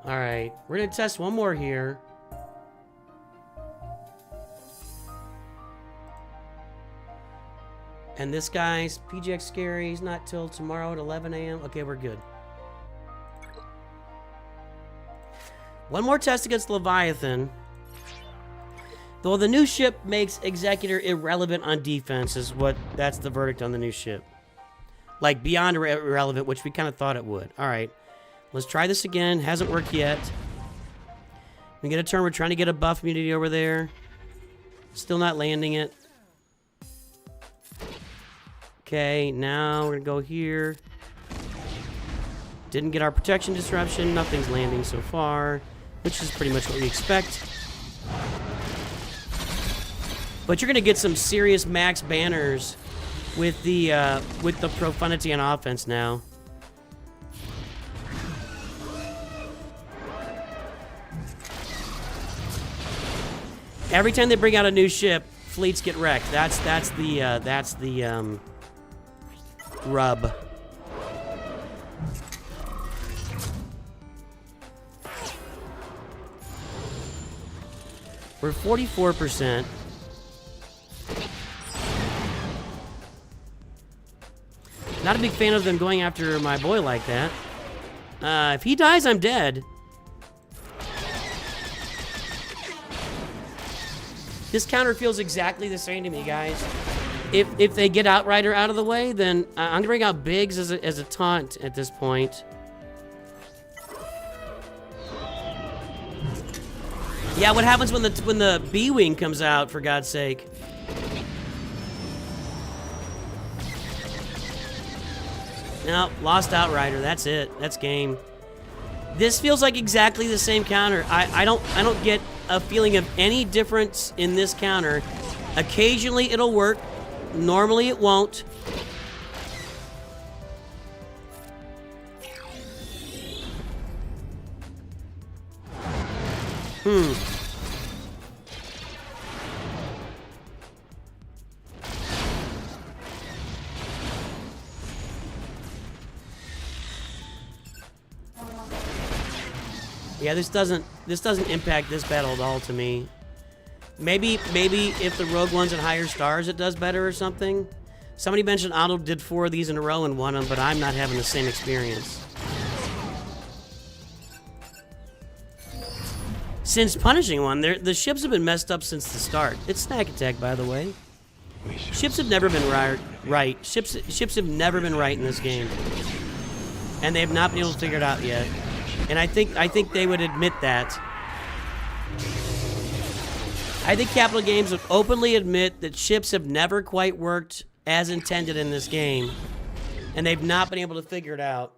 All right, we're going to test one more here. And this guy's PGX Scary. He's not till tomorrow at 11 a.m. Okay, we're good. One more test against Leviathan. Though the new ship makes Executor irrelevant on defense, that's the verdict on the new ship. Like, beyond irrelevant, which we kind of thought it would. All right. Let's try this again. Hasn't worked yet. We get a turn. We're trying to get a buff immunity over there. Still not landing it. Okay, now we're gonna go here. Didn't get our protection disruption. Nothing's landing so far, which is pretty much what we expect. But you're gonna get some serious max banners with the profundity on offense now. Every time they bring out a new ship, fleets get wrecked. That's the rub. We're 44%. Not a big fan of them going after my boy like that. If he dies, I'm dead. This counter feels exactly the same to me, guys. If they get Outrider out of the way, then I'm gonna bring out Biggs as a taunt at this point. Yeah, what happens when the B-Wing comes out, for God's sake? No, lost Outrider. That's it. That's game. This feels like exactly the same counter. I don't get a feeling of any difference in this counter. Occasionally it'll work. Normally it won't. Yeah, this doesn't impact this battle at all to me. Maybe if the rogue one's at higher stars, it does better or something. Somebody mentioned Otto did 4 of these in a row and won them, but I'm not having the same experience. Since punishing one, the ships have been messed up since the start. It's Snack Attack, by the way. Ships have never been right. Ships have never been right in this game, and they have not been able to figure it out yet. And I think they would admit that. I think Capital Games would openly admit that ships have never quite worked as intended in this game, and they've not been able to figure it out.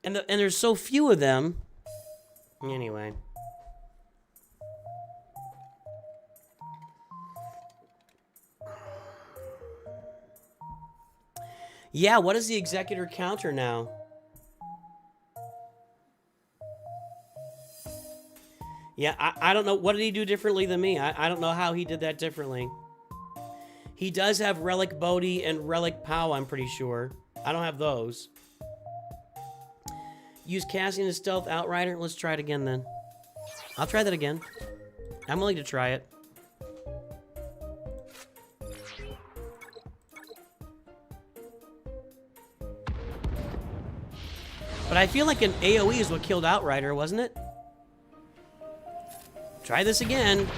And there's so few of them. Anyway. Yeah, what is the Executor counter now? Yeah, I don't know. What did he do differently than me? I don't know how he did that differently. He does have Relic Bodhi and Relic Pow, I'm pretty sure. I don't have those. Use Cassian as Stealth Outrider. Let's try it again then. I'll try that again. I'm willing to try it. But I feel like an AoE is what killed Outrider, wasn't it? Try this again.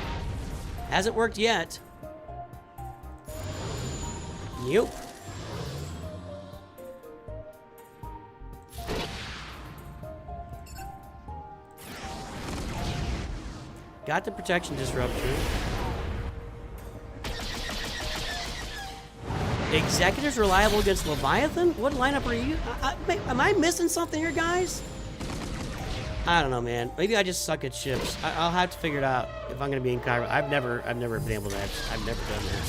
Hasn't worked yet. Nope. Got the protection disruptor. Executor's reliable against Leviathan? What lineup are you? Am I missing something here, guys? I don't know, man. Maybe I just suck at ships. I'll have to figure it out if I'm gonna be in Cairo. I've never been able to. I've never done that.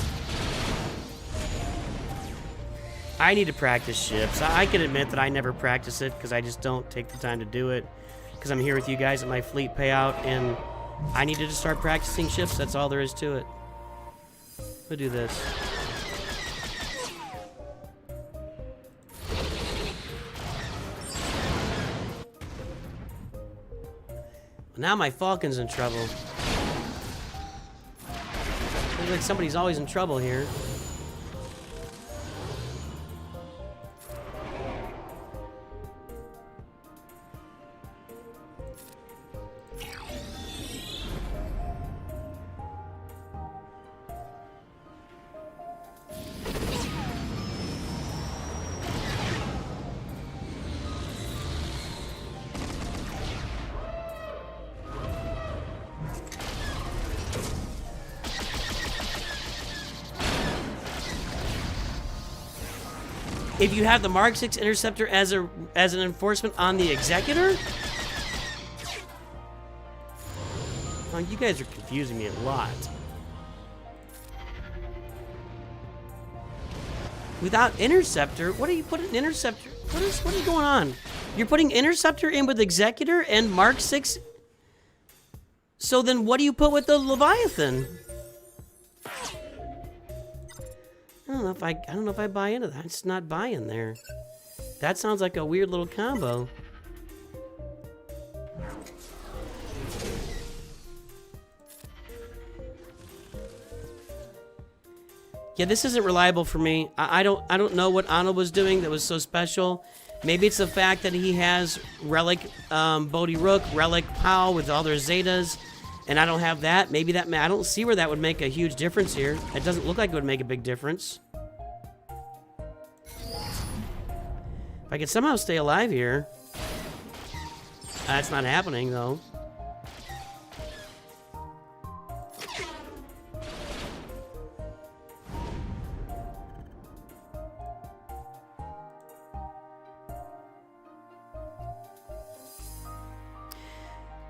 I need to practice ships. I can admit that I never practice it because I just don't take the time to do it. Because I'm here with you guys at my fleet payout, and I need to just start practicing ships. That's all there is to it. We'll do this. Now my Falcon's in trouble. Looks like somebody's always in trouble here. if you have the Mark 6 interceptor as an enforcement on the Executor? Oh, you guys are confusing me a lot. Without interceptor, what are you putting interceptor? What is going on? You're putting interceptor in with Executor and Mark 6. So then what do you put with the Leviathan? I don't know if I buy into that. It's not buying there. That sounds like a weird little combo. Yeah, this isn't reliable for me. I don't know what Anno was doing that was so special. Maybe it's the fact that he has Relic Bodhi Rook, Relic Pow with all their Zetas, and I don't have that. Maybe that I don't see where that would make a huge difference here. It doesn't look like it would make a big difference. If I could somehow stay alive here. That's not happening though.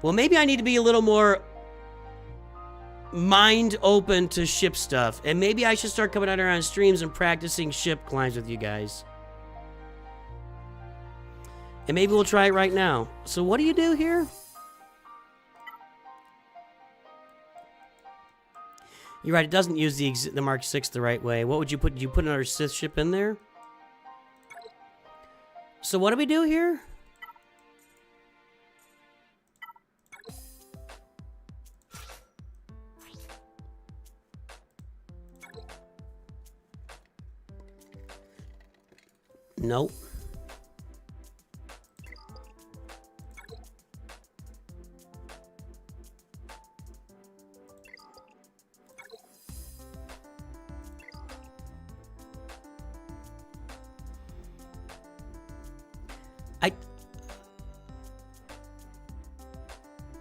Well, maybe I need to be a little more mind open to ship stuff. And maybe I should start coming out here on streams and practicing ship climbs with you guys. And maybe we'll try it right now. So what do you do here? You're right, it doesn't use the Mark 6 the right way. What would you put? Did you put another Sith ship in there? So what do we do here? Nope.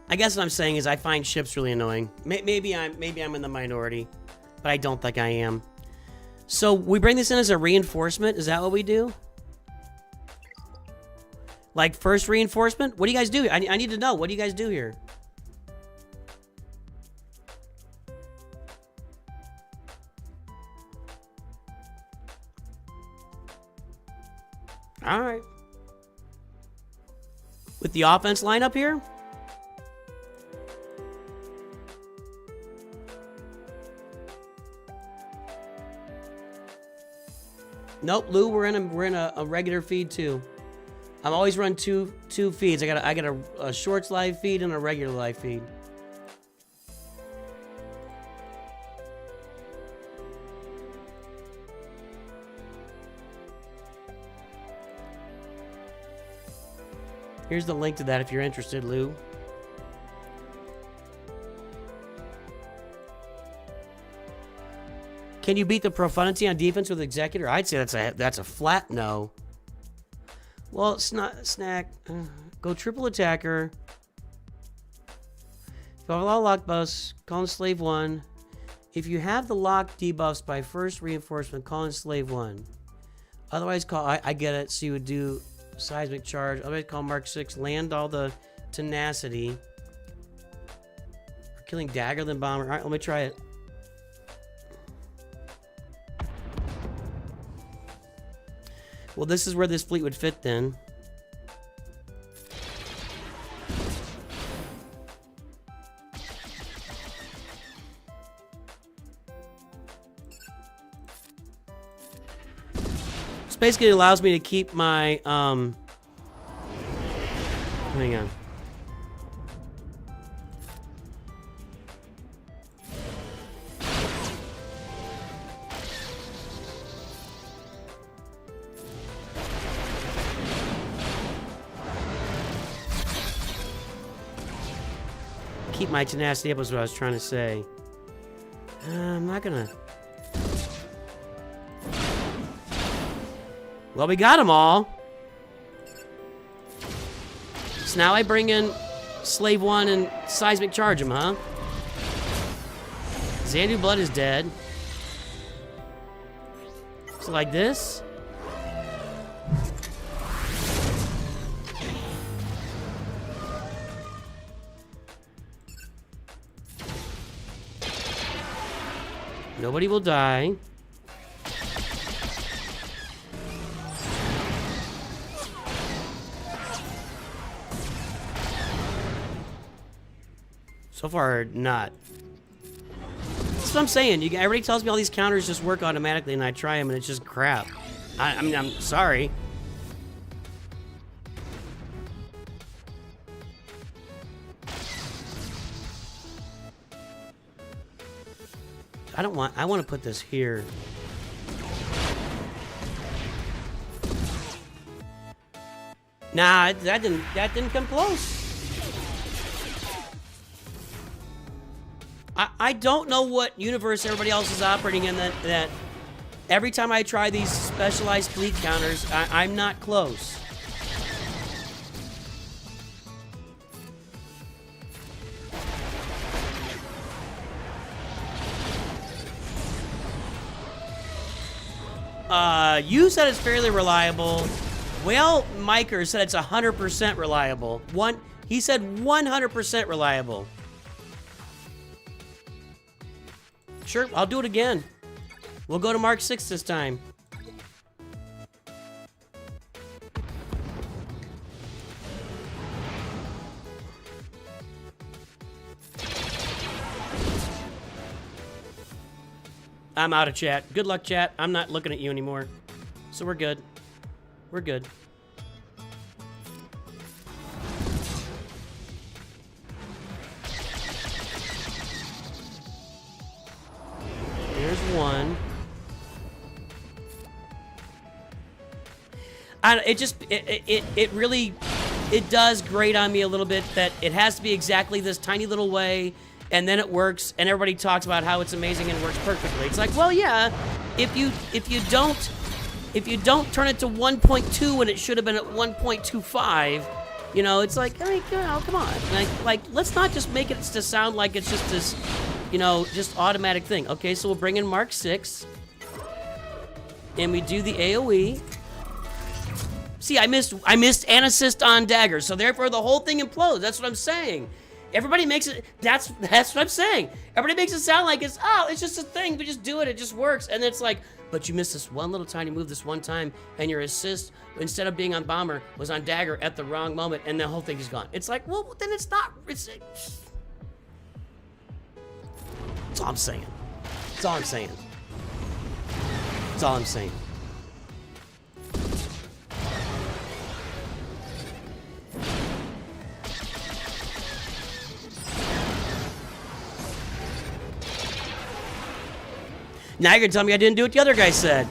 I guess what I'm saying is I find ships really annoying. Maybe I'm in the minority, but I don't think I am. So we bring this in as a reinforcement. Is that what we do? Like first reinforcement? What do you guys do? I need to know. What do you guys do here? All right. With the offense lineup here? Nope, Lou, we're in a regular feed too. I'm always run two feeds. I got a shorts live feed and a regular live feed. Here's the link to that if you're interested, Lou. Can you beat the profundity on defense with Executor? I'd say that's a flat no. Well, it's not snack. Go triple attacker. If you have a lot of lock buffs, call in Slave 1. If you have the lock debuffs by first reinforcement, call in Slave 1. Otherwise, call. I get it. So you would do seismic charge. Otherwise, call Mark 6. Land all the tenacity. Or killing dagger than bomber. All right, let me try it. Well, this is where this fleet would fit then. This basically allows me to keep my, hang on. Keep my tenacity up is what I was trying to say. I'm not gonna... Well, we got them all. So now I bring in Slave 1 and Seismic Charge him, huh? Xandu Blood is dead. So like this? Nobody will die. So far, not. That's what I'm saying. Everybody tells me all these counters just work automatically, and I try them, and it's just crap. I mean, I'm sorry. I want to put this here. Nah, that didn't come close. I don't know what universe everybody else is operating in that every time I try these specialized fleet counters, I'm not close. You said it's fairly reliable. Well, Miker said it's 100% reliable. He said 100% reliable. Sure, I'll do it again. We'll go to Mark 6 this time. I'm out of chat. Good luck, chat. I'm not looking at you anymore. So we're good. We're good. There's one. It really does grate on me a little bit that it has to be exactly this tiny little way, and then it works, and everybody talks about how it's amazing and works perfectly. It's like, well, yeah, if you don't turn it to 1.2 when it should have been at 1.25, you know, it's like, I mean, come on, like let's not just make it to sound like it's just this, you know, just automatic thing. Okay, so we'll bring in Mark 6, and we do the AOE. See, I missed an assist on dagger, so therefore the whole thing implodes. That's what I'm saying. Everybody makes it, that's what I'm saying. Everybody makes it sound like it's just a thing, but just do it, it just works. And it's like, but you missed this one little tiny move this one time, and your assist, instead of being on bomber, was on dagger at the wrong moment, and the whole thing is gone. It's like, well, then it's not, that's all I'm saying. That's all I'm saying. That's all I'm saying. Now you're gonna tell me I didn't do what the other guy said.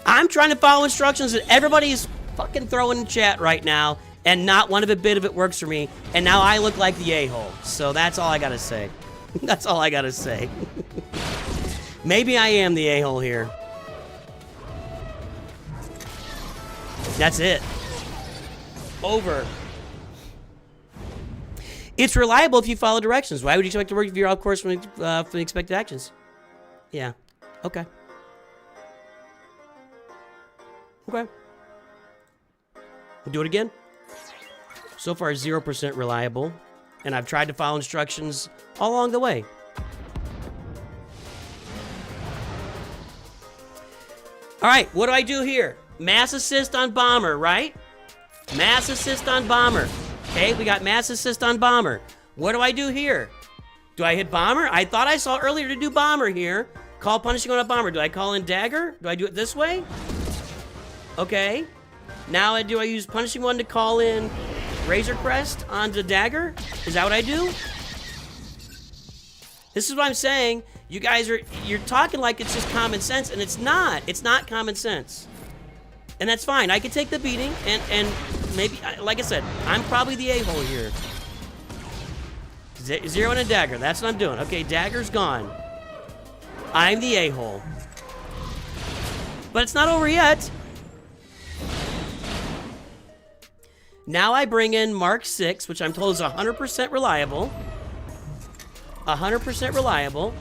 I'm trying to follow instructions that everybody's fucking throwing in chat right now, and not one bit of it works for me, and now I look like the a-hole. So that's all I gotta say. That's all I gotta say. Maybe I am the a-hole here. That's it. Over. It's reliable if you follow directions. Why would you expect to work if you're off course from the expected actions? Yeah. Okay. Okay. We'll do it again. So far, 0% reliable. And I've tried to follow instructions all along the way. Alright, what do I do here? Mass assist on bomber, right? Mass assist on bomber. Okay, we got mass assist on bomber. What do I do here? Do I hit bomber? I thought I saw earlier to do bomber here. Call punishing on a bomber. Do I call in dagger? Do I do it this way? Okay. Now do I use punishing one to call in Razor Crest onto dagger? Is that what I do? This is what I'm saying. You guys you're talking like it's just common sense, and it's not. It's not common sense. And that's fine. I can take the beating, and maybe, like I said, I'm probably the a-hole here. Zero and a dagger. That's what I'm doing. Okay, dagger's gone. I'm the a-hole. But it's not over yet. Now I bring in Mark 6, which I'm told is 100% reliable. 100% reliable.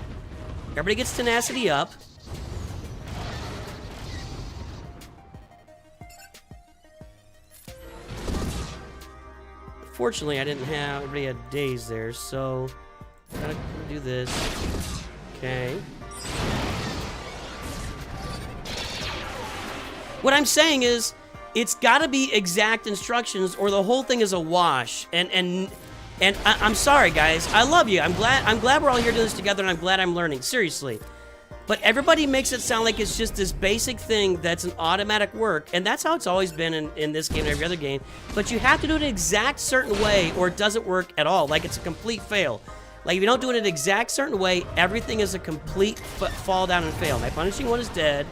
Everybody gets tenacity up. Fortunately, I didn't have, everybody had days there, so gotta do this. Okay. What I'm saying is, it's got to be exact instructions, or the whole thing is a wash. And I'm sorry, guys. I love you. I'm glad we're all here doing this together, and I'm glad I'm learning. Seriously. But everybody makes it sound like it's just this basic thing that's an automatic work, and that's how it's always been in this game and every other game. But you have to do it an exact certain way, or it doesn't work at all. Like, it's a complete fail. Like, if you don't do it an exact certain way, everything is a complete fall down and fail. My punishing one is dead.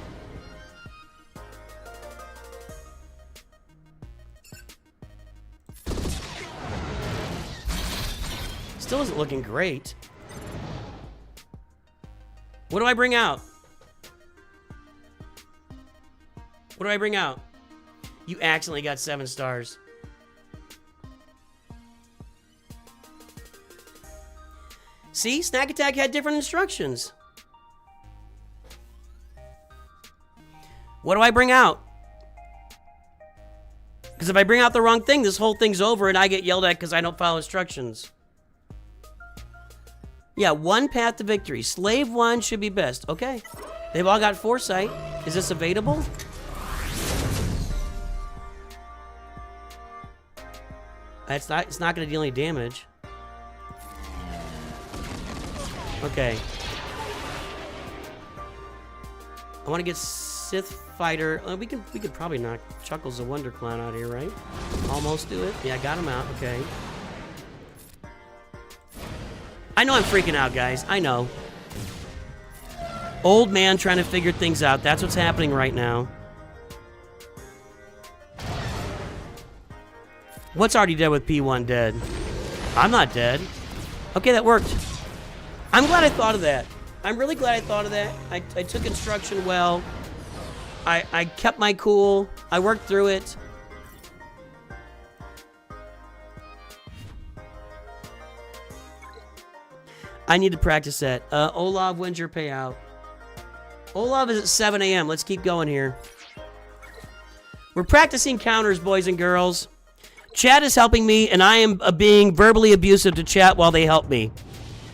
Still isn't looking great. What do I bring out? What do I bring out? You accidentally got 7 stars. See? Snack Attack had different instructions. What do I bring out? Because if I bring out the wrong thing, this whole thing's over and I get yelled at because I don't follow instructions. Yeah, 1 path to victory. Slave 1 should be best. Okay. They've all got foresight. Is this evadable? It's not going to deal any damage. Okay. I want to get Sith Fighter. We could probably knock Chuckles the Wonder Clown out here, right? Almost do it. Yeah, got him out. Okay. I know I'm freaking out, guys. I know. Old man trying to figure things out. That's what's happening right now. What's already dead with P1 dead? I'm not dead. Okay, that worked. I'm glad I thought of that. I'm really glad I thought of that. I took instruction well. I kept my cool. I worked through it. I need to practice that. Olav, when's your payout? Olav is at 7 a.m. Let's keep going here. We're practicing counters, boys and girls. Chat is helping me, and I am being verbally abusive to chat while they help me.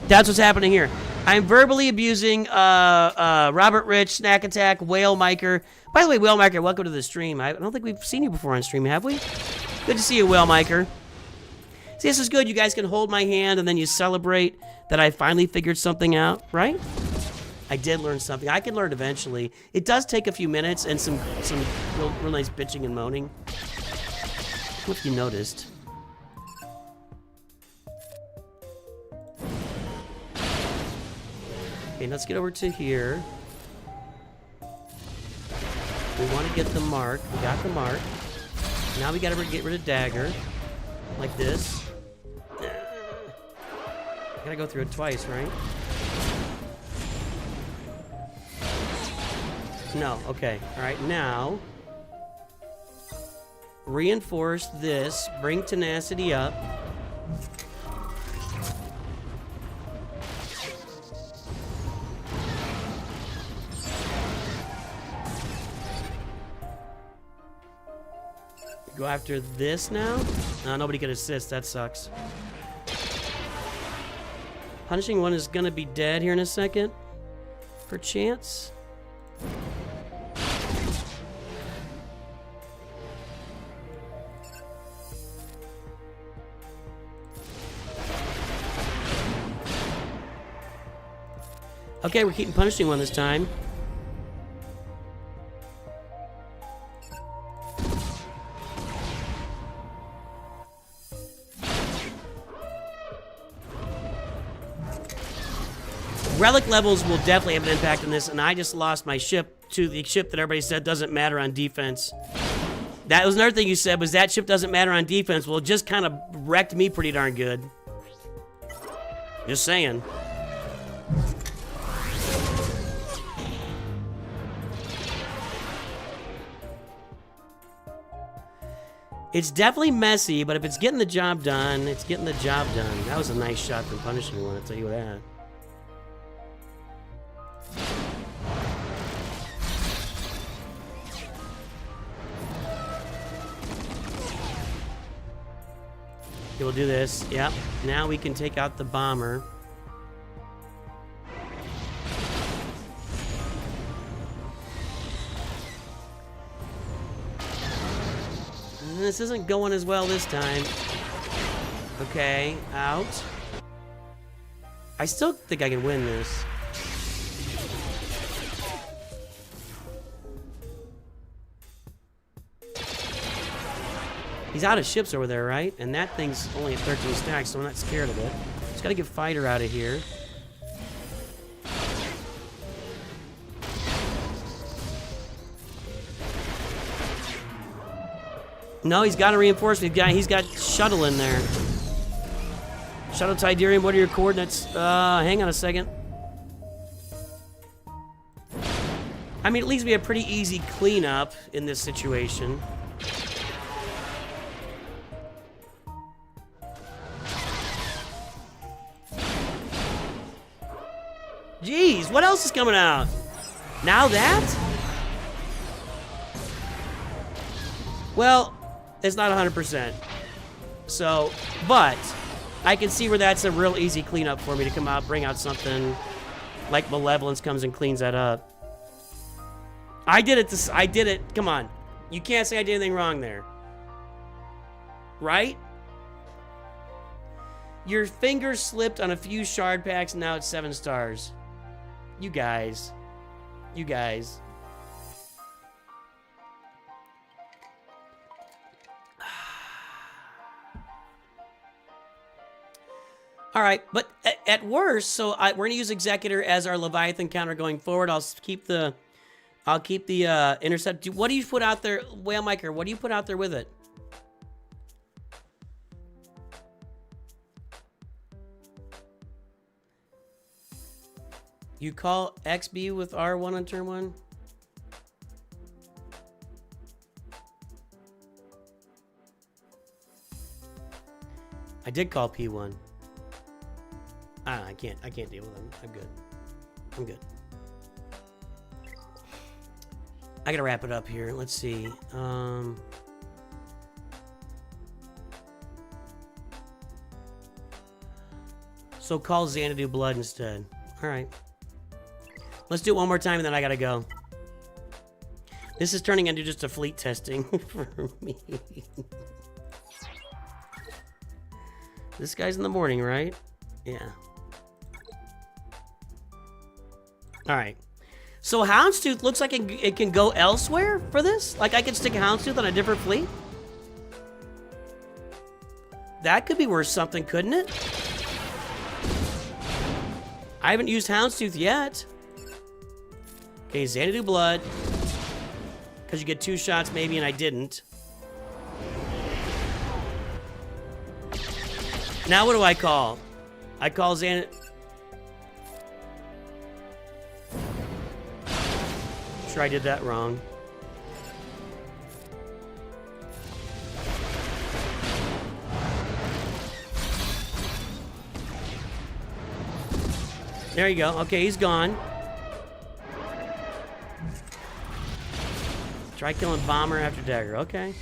That's what's happening here. I'm verbally abusing Robert Rich, Snack Attack, Whale Miker. By the way, Whale Miker, welcome to the stream. I don't think we've seen you before on stream, have we? Good to see you, Whale Miker. See, this is good. You guys can hold my hand, and then you celebrate that I finally figured something out, right? I did learn something. I can learn eventually. It does take a few minutes and some real nice bitching and moaning. What if you noticed? Okay, let's get over to here. We want to get the mark. We got the mark. Now we got to get rid of dagger. Like this. Gotta go through it twice, right? No, okay. Alright, now reinforce this, bring tenacity up. Go after this now? Nobody could assist, that sucks. Punishing one is gonna be dead here in a second. Perchance. Okay, we're keeping punishing one this time. Relic levels will definitely have an impact on this, and I just lost my ship to the ship that everybody said doesn't matter on defense. That was another thing you said, was that ship doesn't matter on defense. Well, it just kind of wrecked me pretty darn good. Just saying. It's definitely messy, but if it's getting the job done, it's getting the job done. That was a nice shot from punishing one, I'll tell you that. Okay, we'll do this. Yep. Now we can take out the bomber. this isn't going as well this time. Okay, out. I still think I can win this. He's out of ships over there, right? And that thing's only at 13 stacks, so I'm not scared of it. Just gotta get Fighter out of here. No, he's got a reinforcement. He's got Shuttle in there. Shuttle Tidarium, what are your coordinates? Hang on a second. I mean, at least we have pretty easy cleanup in this situation. Jeez, what else is coming out? Now that? Well, it's not 100%. So, but I can see where that's a real easy cleanup for me to come out, bring out something like Malevolence comes and cleans that up. I did it. I did it. Come on. You can't say I did anything wrong there. Right? Your fingers slipped on a few shard packs and now it's 7 stars. You guys. You guys. All right, but at worst, so we're gonna use Executor as our Leviathan counter going forward. I'll keep the intercept. What do you put out there, Whalemaker? What do you put out there with it? You call XB with R1 on turn 1? I did call P1. I can't deal with them. I'm good. I'm good. I gotta wrap it up here. Let's see. So call Xanadu Blood instead. All right. Let's do it one more time and then I gotta go. This is turning into just a fleet testing for me. This guy's in the morning, right? Yeah. All right. So Houndstooth looks like it can go elsewhere for this? Like I could stick a Houndstooth on a different fleet? That could be worth something, couldn't it? I haven't used Houndstooth yet. Okay, Xanadu Blood. Because you get 2 shots maybe, and I didn't. Now what do I call? I call Xanadu... Sure I did that wrong. There you go. Okay, he's gone. Try killing Bomber after Dagger. Okay.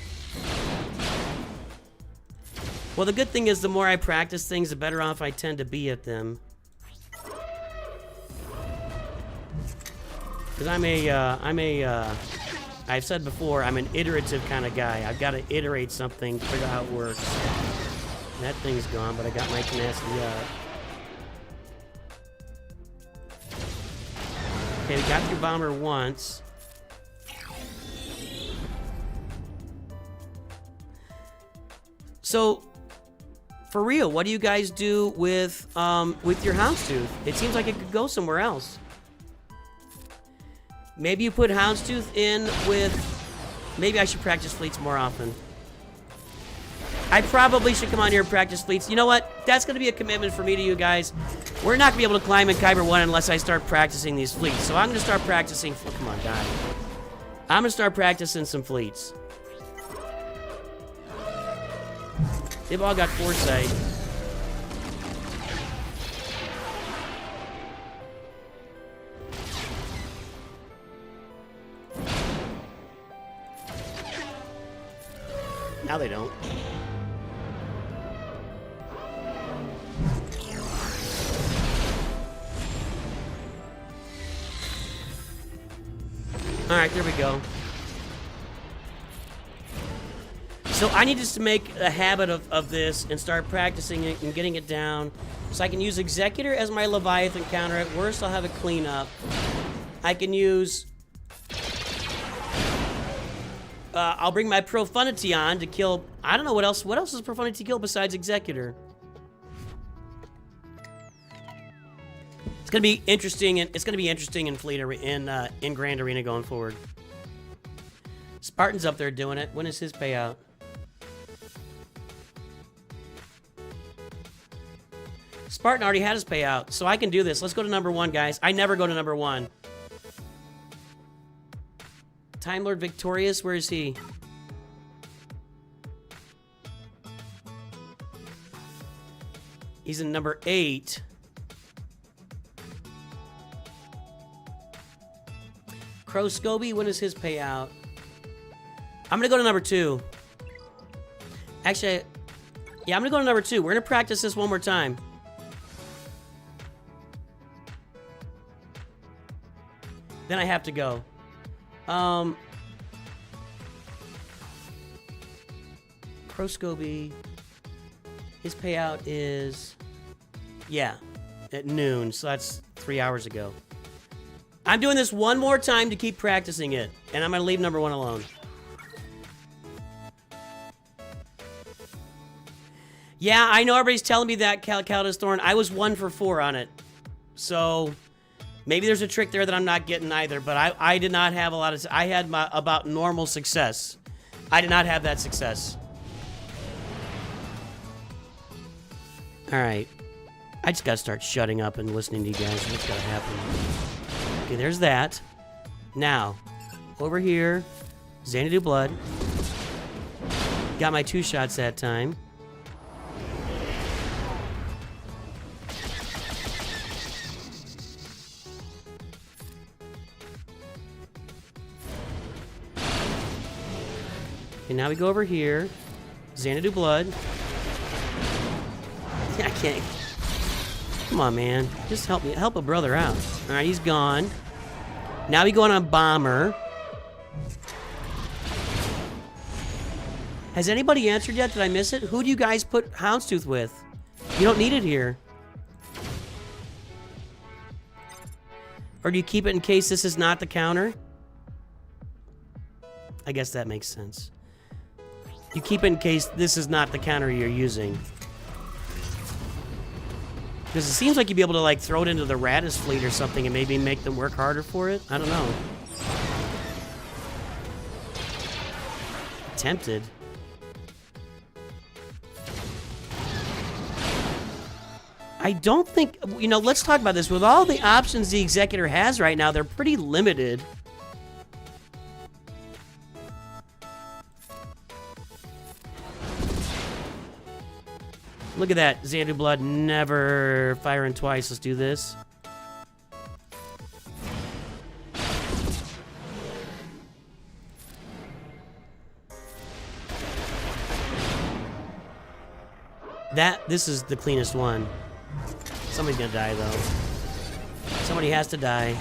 Well, the good thing is the more I practice things, the better off I tend to be at them. Because I've said before, I'm an iterative kind of guy. I've got to iterate something to figure out how it works. That thing's gone, but I got my tenacity up. Okay, we got through Bomber once. So, for real, what do you guys do with your Houndstooth? It seems like it could go somewhere else. Maybe you put Houndstooth in with... Maybe I should practice fleets more often. I probably should come on here and practice fleets. You know what? That's going to be a commitment for me to you guys. We're not going to be able to climb in Kyber 1 unless I start practicing these fleets. So I'm going to start practicing... Oh, come on, die. I'm going to start practicing some fleets. They've all got foresight. Now they don't. All right, there we go. So I need just to make a habit of this and start practicing it and getting it down. So I can use Executor as my Leviathan counter. At worst, I'll have a cleanup. I can use... I'll bring my Profundity on to kill... I don't know what else. What else does Profundity kill besides Executor? It's gonna be interesting, and it's gonna be interesting in Fleet in Grand Arena going forward. Spartan's up there doing it. When is his payout? Spartan already had his payout, so I can do this. Let's go to number 1, guys. I never go to number 1. Time Lord Victorious, where is he? He's in number 8. Crow Scoby, when is his payout? I'm gonna go to number 2. Actually, yeah, I'm gonna go to number 2. We're gonna practice this one more time. Then I have to go. Crow Scoby, his payout is, yeah, at noon, so that's 3 hours ago. I'm doing this one more time to keep practicing it, and I'm gonna leave number 1 alone. Yeah, I know everybody's telling me that, Caldus Thorn. I was 1 for 4 on it. So, maybe there's a trick there that I'm not getting either, but I did not have a lot of... I had about normal success. I did not have that success. Alright. I just gotta start shutting up and listening to you guys. What's gotta happen? Okay, there's that. Now, over here, Xanadu Blood. Got my 2 shots that time. Okay, now we go over here. Xanadu Blood. I can't. Come on, man. Just help me. Help a brother out. Alright, he's gone. Now we go on a Bomber. Has anybody answered yet? Did I miss it? Who do you guys put Houndstooth with? You don't need it here. Or do you keep it in case this is not the counter? I guess that makes sense. You keep it in case this is not the counter you're using. Because it seems like you'd be able to, like, throw it into the Radis fleet or something and maybe make them work harder for it. I don't know. Tempted. I don't think... You know, let's talk about this. With all the options the Executor has right now, they're pretty limited. Look at that. Xanadu Blood never firing twice. Let's do this. This is the cleanest one. Somebody's gonna die, though. Somebody has to die.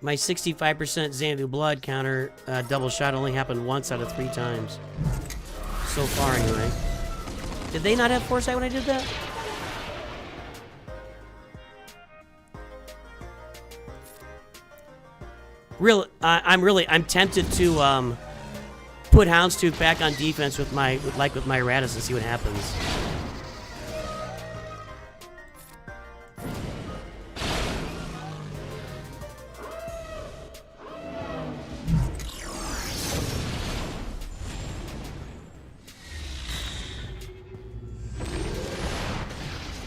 My 65% Xanadu Blood counter double shot only happened once out of 3 times. So far, anyway. Did they not have foresight when I did that? I'm tempted to put Houndstooth back on defense with my Radis and see what happens.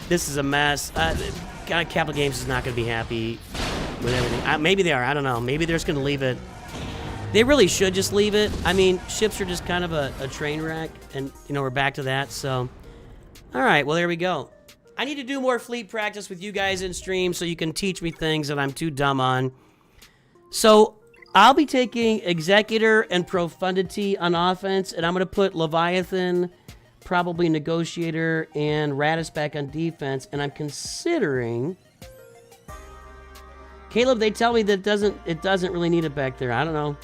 This is a mess. Capital Games is not going to be happy with everything. Maybe they are. I don't know. Maybe they're just going to leave it. They really should just leave it. I mean, ships are just kind of a train wreck, and, you know, we're back to that, so. All right, well, there we go. I need to do more fleet practice with you guys in stream so you can teach me things that I'm too dumb on. So, I'll be taking Executor and Profundity on offense, and I'm going to put Leviathan, probably Negotiator, and Radis back on defense, and I'm considering... Caleb, they tell me that it doesn't really need it back there. I don't know.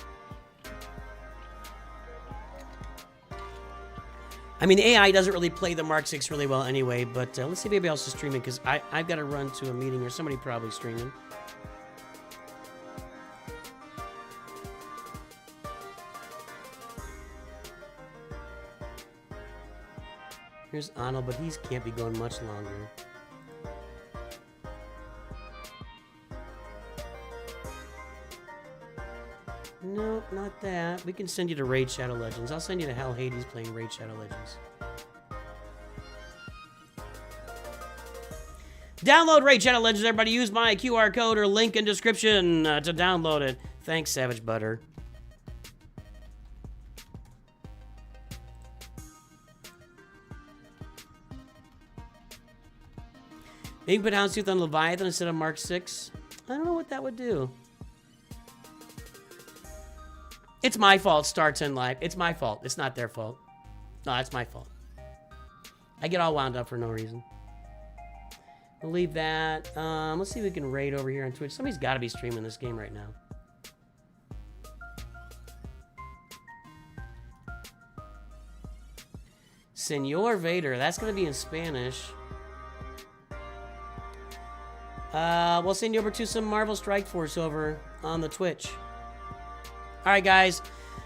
I mean, the AI doesn't really play the Mark 6 really well anyway, but let's see if anybody else is streaming, because I've got to run to a meeting, or somebody probably streaming. Here's Arnold, but he can't be going much longer. Nope, not that. We can send you to Raid Shadow Legends. I'll send you to Hell Hades playing Raid Shadow Legends. Download Raid Shadow Legends, everybody. Use my QR code or link in description to download it. Thanks, Savage Butter. Maybe put Houndstooth on Leviathan instead of Mark 6. I don't know what that would do. It's my fault, Star 10 Live. It's my fault. It's not their fault. No, it's my fault. I get all wound up for no reason. We'll leave that. Let's see if we can raid over here on Twitch. Somebody's got to be streaming this game right now. Senor Vader. That's going to be in Spanish. We'll send you over to some Marvel Strike Force over on the Twitch. Alright, guys.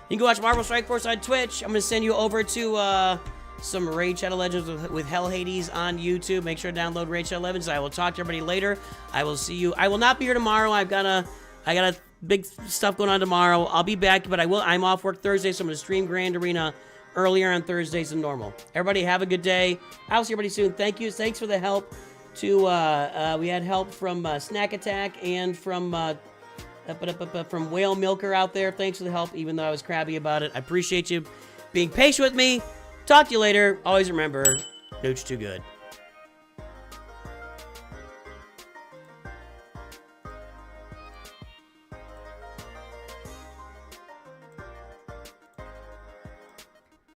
You can go watch Marvel Strike Force on Twitch. I'm going to send you over to some Raid Shadow Legends with Hell Hades on YouTube. Make sure to download Raid Shadow Legends. I will talk to everybody later. I will see you. I will not be here tomorrow. I got a big stuff going on tomorrow. I'll be back, but I'm off work Thursday, so I'm going to stream Grand Arena earlier on Thursdays than normal. Everybody have a good day. I'll see everybody soon. Thank you. Thanks for the help. We had help from Snack Attack and from Whale Milker out there. Thanks for the help, even though I was crabby about it. I appreciate you being patient with me. Talk to you later. Always remember, NOOCH2GUD.